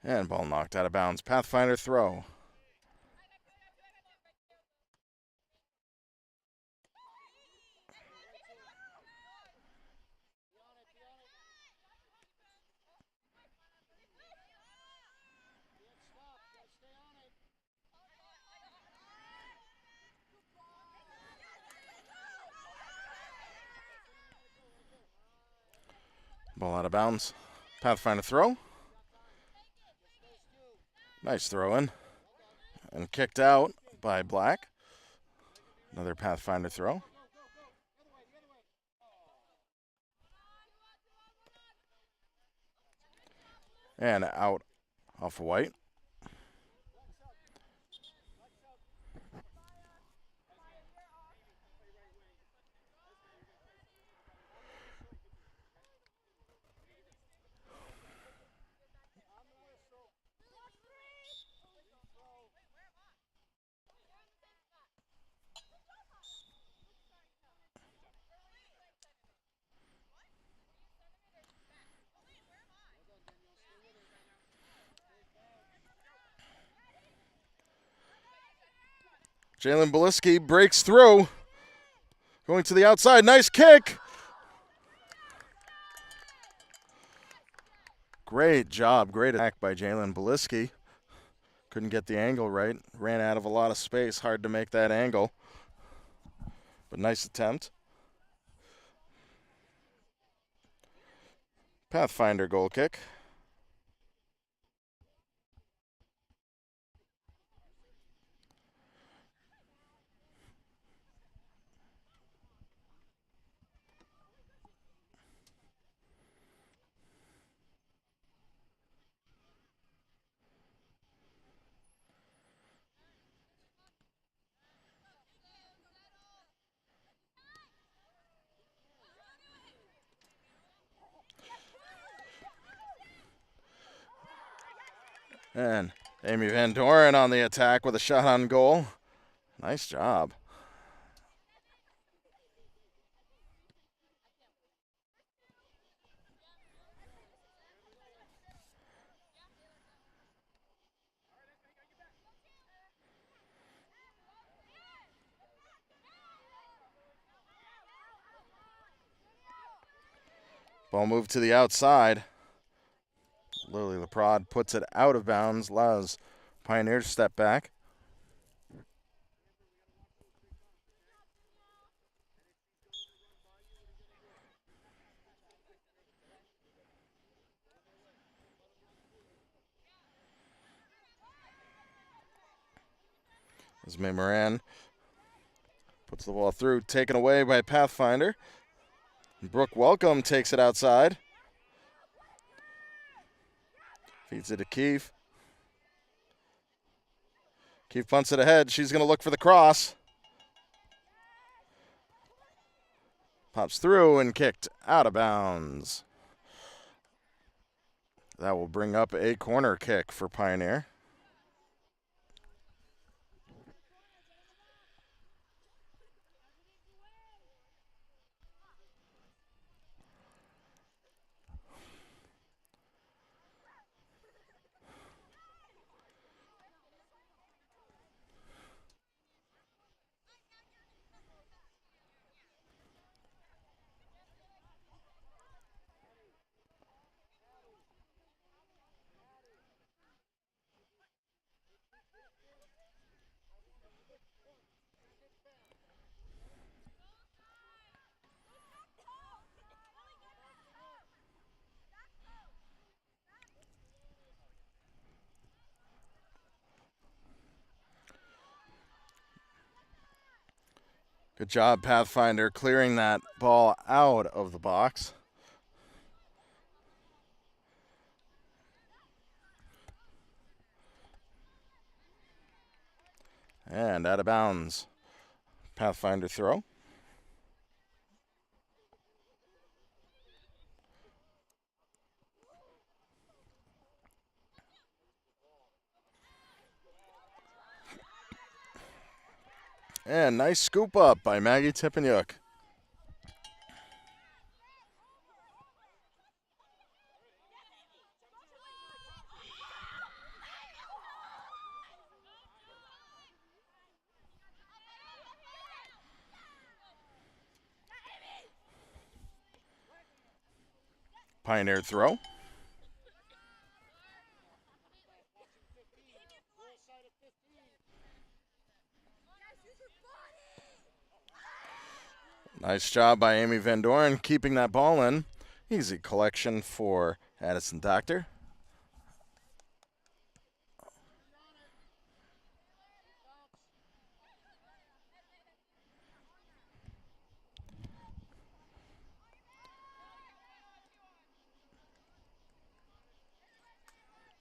And ball knocked out of bounds. Pathfinder throw. Ball out of bounds. Pathfinder throw. Nice throw in. And kicked out by Black. Another Pathfinder throw. And out off of White. Jalen Bliski breaks through. Going to the outside. Nice kick. Great job. Great attack by Jalen Bliski. Couldn't get the angle right. Ran out of a lot of space. Hard to make that angle. But nice attempt. Pathfinder goal kick. And Amy Van Doren on the attack with a shot on goal. Nice job. Ball moved to the outside. Lily LaPrade puts it out of bounds. Allows Pioneers to step back. Esme Moran puts the ball through, taken away by Pathfinder. Brooke Welcome takes it outside. Feeds it to Keefe. Keith punts it ahead. She's going to look for the cross. Pops through and kicked out of bounds. That will bring up a corner kick for Pioneer. Good job, Pathfinder, clearing that ball out of the box. And out of bounds. Pathfinder throw. And nice scoop up by Maggie Tippanyuk. Pioneer throw. Nice job by Amy Van Doren keeping that ball in. Easy collection for Addison Doctor.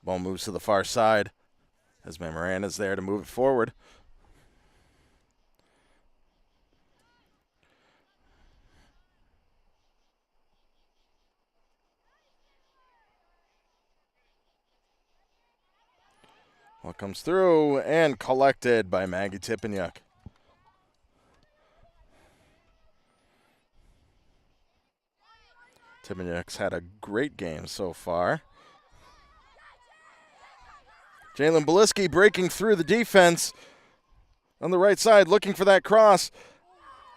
Ball moves to the far side as Miranda's there to move it forward. Ball comes through and collected by Maggie Tippanyuk. Tippanyuk's had a great game so far. Jalen Beliski breaking through the defense on the right side, looking for that cross.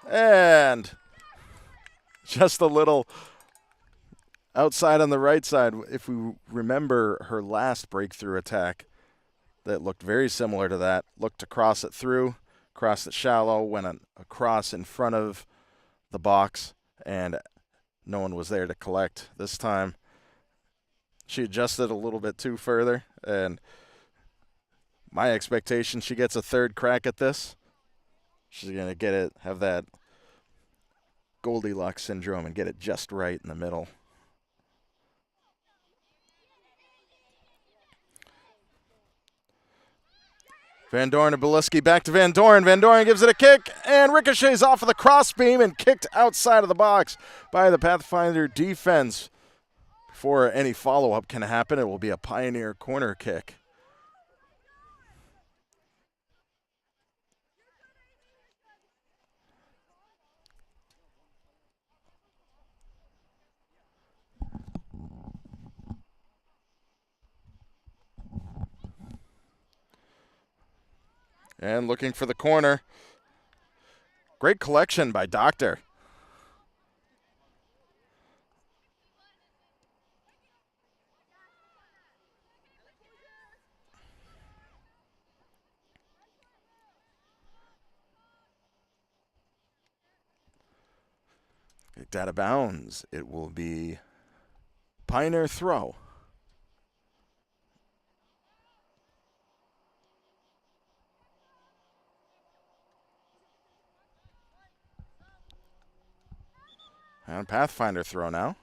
And just a little outside on the right side. If we remember her last breakthrough attack that looked very similar to that, looked to cross it through, crossed it shallow, went across in front of the box, and no one was there to collect. This time she adjusted a little bit too further, and my expectation, she gets a third crack at this. She's going to get it, have that Goldilocks syndrome and get it just right in the middle. Van Doren to Beliski, back to Van Doren. Van Doren gives it a kick and ricochets off of the crossbeam and kicked outside of the box by the Pathfinder defense. Before any follow-up can happen, it will be a Pioneer corner kick. And looking for the corner. Great collection by Doctor. Kicked out of bounds. It will be Pioneer throw. And Pathfinder throw now.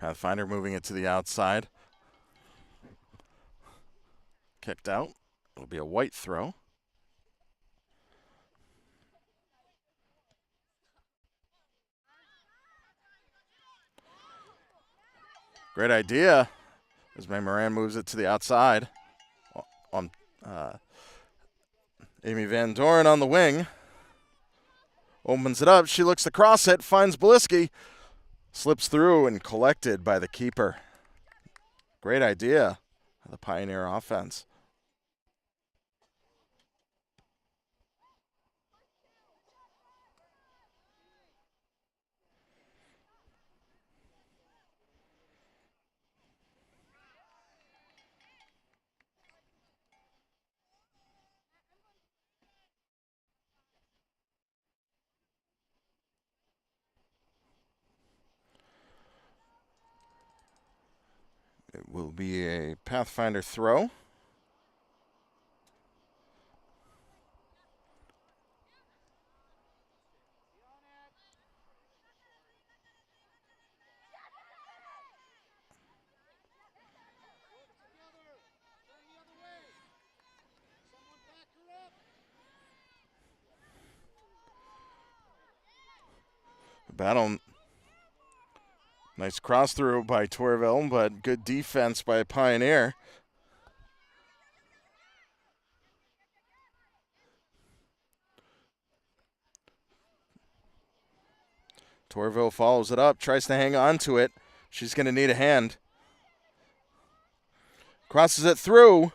Pathfinder moving it to the outside. Kicked out. It'll be a white throw. Great idea. As May Moran moves it to the outside. On Amy Van Doren on the wing. Opens it up. She looks to cross it. Finds Bliski. Slips through and collected by the keeper. Great idea. The Pioneer offense. It will be a Pathfinder throw. Battle. Nice cross through by Tourville, but good defense by Pioneer. Tourville follows it up, tries to hang on to it. She's going to need a hand. Crosses it through.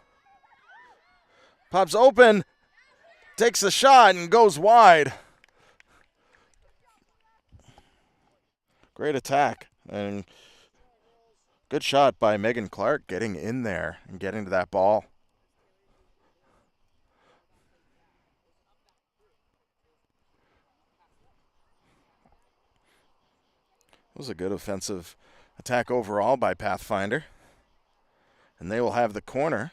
Pops open. Takes a shot and goes wide. Great attack. And good shot by Megan Clark getting in there and getting to that ball. It was a good offensive attack overall by Pathfinder. And they will have the corner.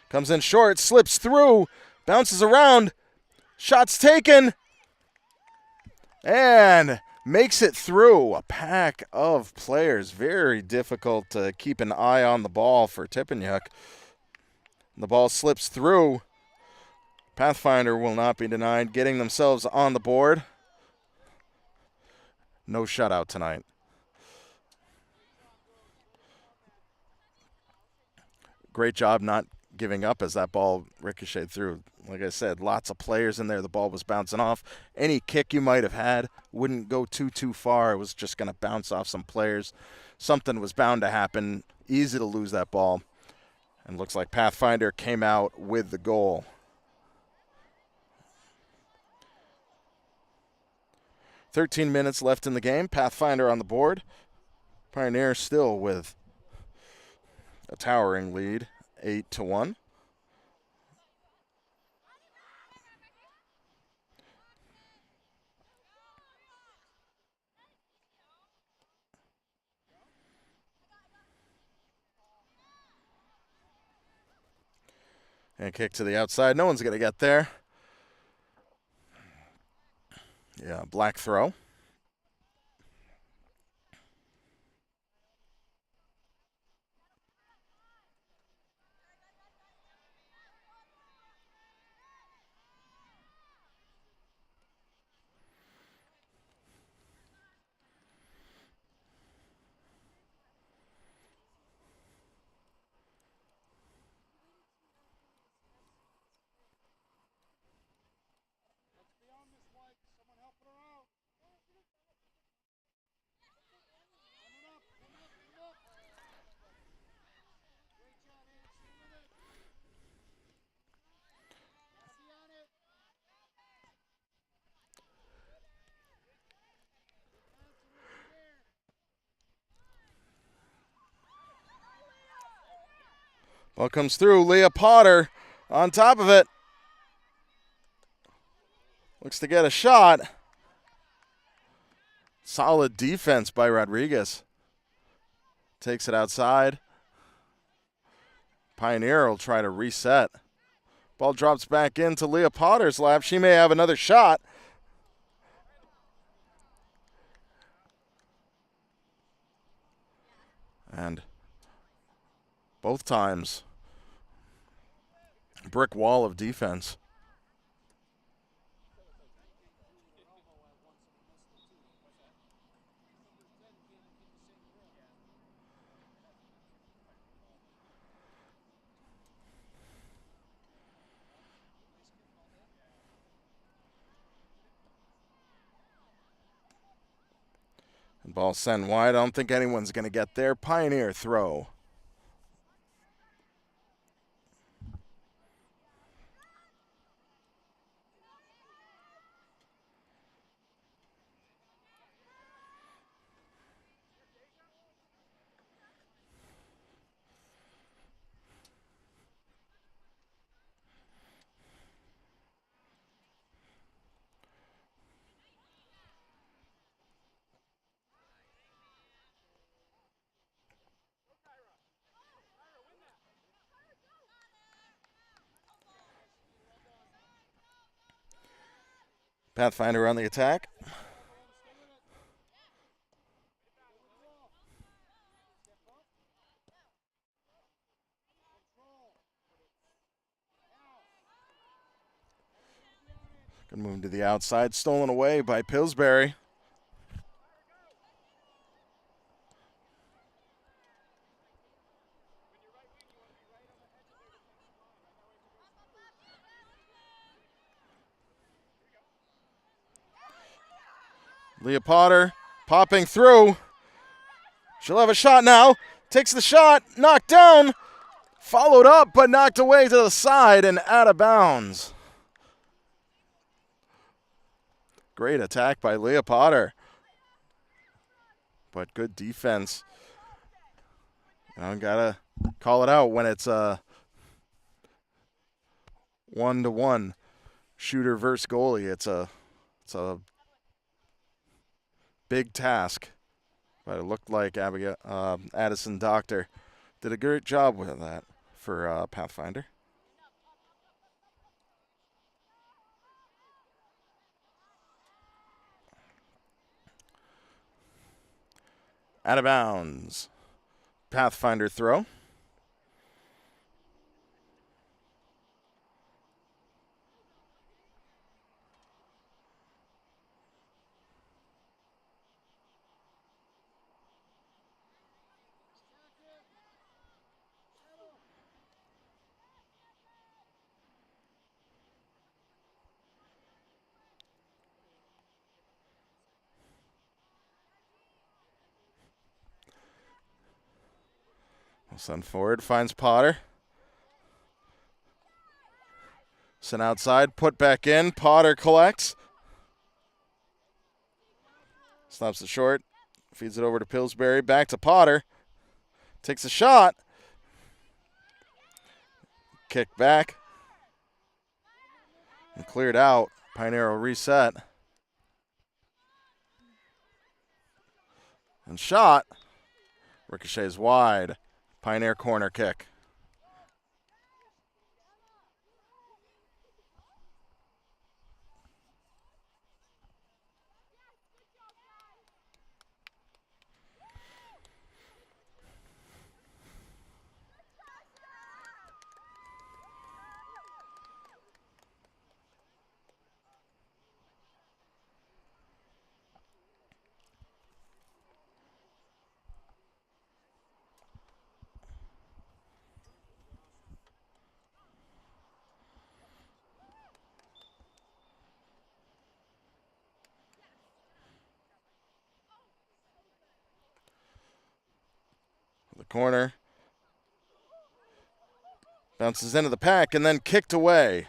Comes in short, slips through, bounces around, shots taken, and makes it through. A pack of players. Very difficult to keep an eye on the ball for Tippeniuk. The ball slips through. Pathfinder will not be denied, getting themselves on the board. No shutout tonight. Great job not giving up as that ball ricocheted through. Like I said, lots of players in there. The ball was bouncing off. Any kick you might have had wouldn't go too far. It was just going to bounce off some players. Something was bound to happen. Easy to lose that ball. And looks like Pathfinder came out with the goal. 13 minutes left in the game. Pathfinder on the board. Pioneer still with a towering lead, 8-1. And kick to the outside. No one's going to get there. Yeah, black throw. Ball comes through. Leah Potter on top of it. Looks to get a shot. Solid defense by Rodriguez. Takes it outside. Pioneer will try to reset. Ball drops back into Leah Potter's lap. She may have another shot. And both times, brick wall of defense. And ball sent wide. I don't think anyone's going to get there. Pioneer throw. Pathfinder on the attack. Good move to the outside. Stolen away by Pillsbury. Leah Potter popping through. She'll have a shot now. Takes the shot. Knocked down. Followed up, but knocked away to the side and out of bounds. Great attack by Leah Potter. But good defense. Gotta call it out when it's a 1-to-1 shooter versus goalie. It's a big task, but it looked like Addison Doctor did a great job with that for Pathfinder. Out of bounds. Pathfinder throw. Send forward, finds Potter. Sent outside, put back in. Potter collects. Stops it short. Feeds it over to Pillsbury. Back to Potter. Takes a shot. Kick back. And cleared out. Pioneer will reset. And shot. Ricochets wide. Pioneer corner kick. The corner. Bounces into the pack and then kicked away.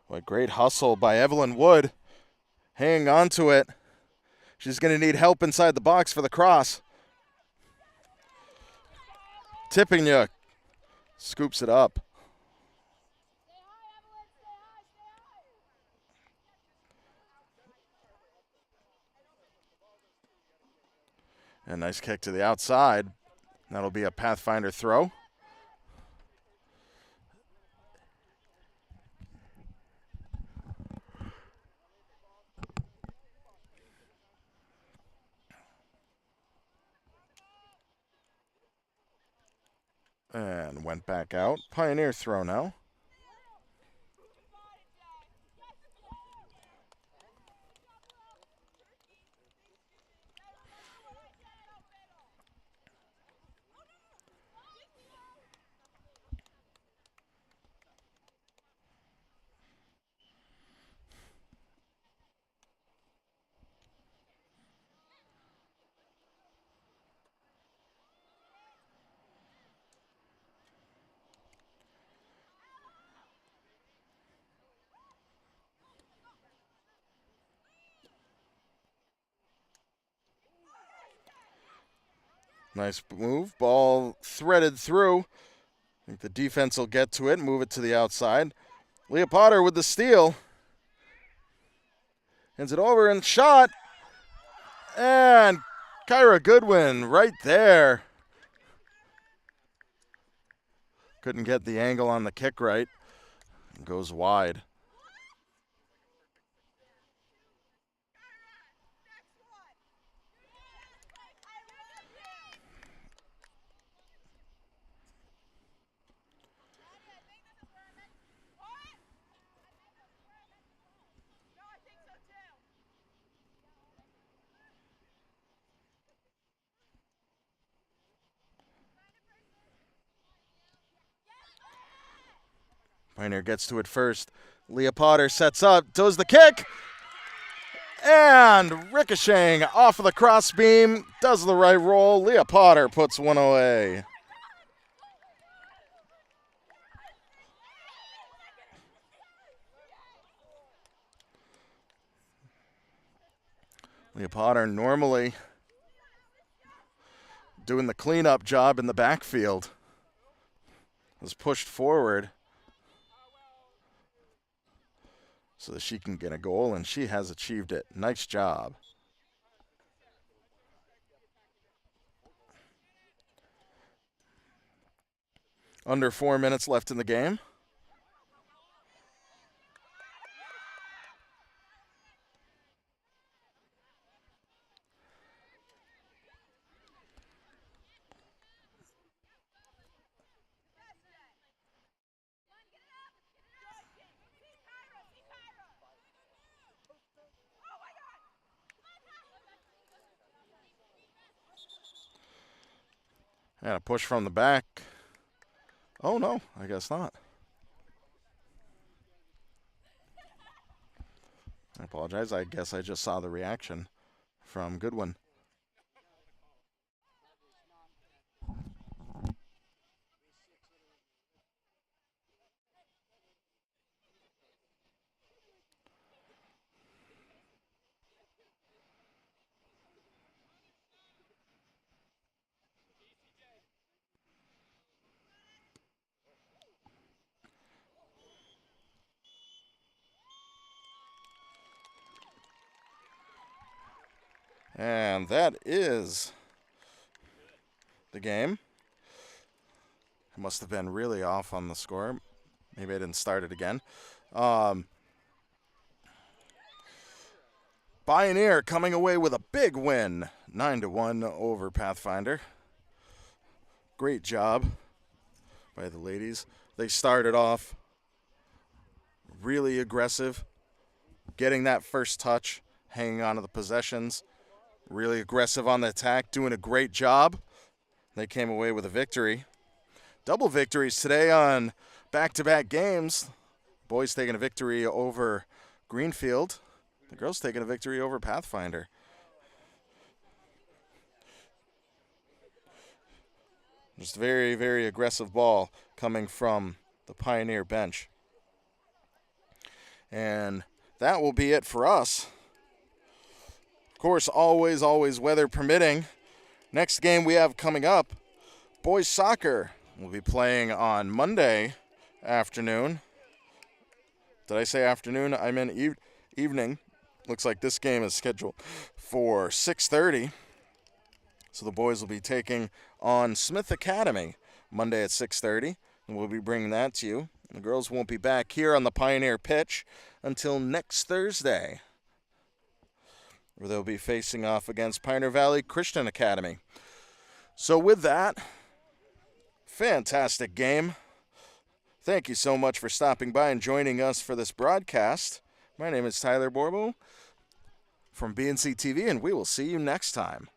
What great hustle by Evelyn Wood. Hanging on to it. She's going to need help inside the box for the cross. Tipping scoops it up. And nice kick to the outside. That'll be a Pathfinder throw. And went back out. Pioneer throw now. Nice move. Ball threaded through. I think the defense will get to it, move it to the outside. Leah Potter with the steal. Hands it over and shot. And Kyra Goodwin right there. Couldn't get the angle on the kick right. Goes wide. Pioneer gets to it first. Leah Potter sets up, does the kick, and ricocheting off of the crossbeam, does the right roll. Leah Potter puts one away. Leah Potter normally doing the cleanup job in the backfield. Was pushed forward so that she can get a goal, and she has achieved it. Nice job. Under 4 minutes left in the game. And a push from the back. Oh, no, I guess not. I apologize. I guess I just saw the reaction from Goodwin. And that is the game. I must have been really off on the score. Maybe I didn't start it again. Pioneer coming away with a big win, 9-1 over Pathfinder. Great job by the ladies. They started off really aggressive, getting that first touch, hanging on to the possessions. Really aggressive on the attack, doing a great job. They came away with a victory. Double victories today on back-to-back games. Boys taking a victory over Greenfield. The girls taking a victory over Pathfinder. Just very, very aggressive ball coming from the Pioneer bench. And that will be it for us. Of course, always weather permitting. Next game we have coming up, boys soccer. We'll be playing on Monday afternoon. Did I say afternoon? I meant evening. Looks like this game is scheduled for 6:30. So the boys will be taking on Smith Academy Monday at 6:30, and we'll be bringing that to you. The girls won't be back here on the Pioneer pitch until next Thursday, where they'll be facing off against Pioneer Valley Christian Academy. So with that, fantastic game. Thank you so much for stopping by and joining us for this broadcast. My name is Tyler Borbo from BNC TV, and we will see you next time.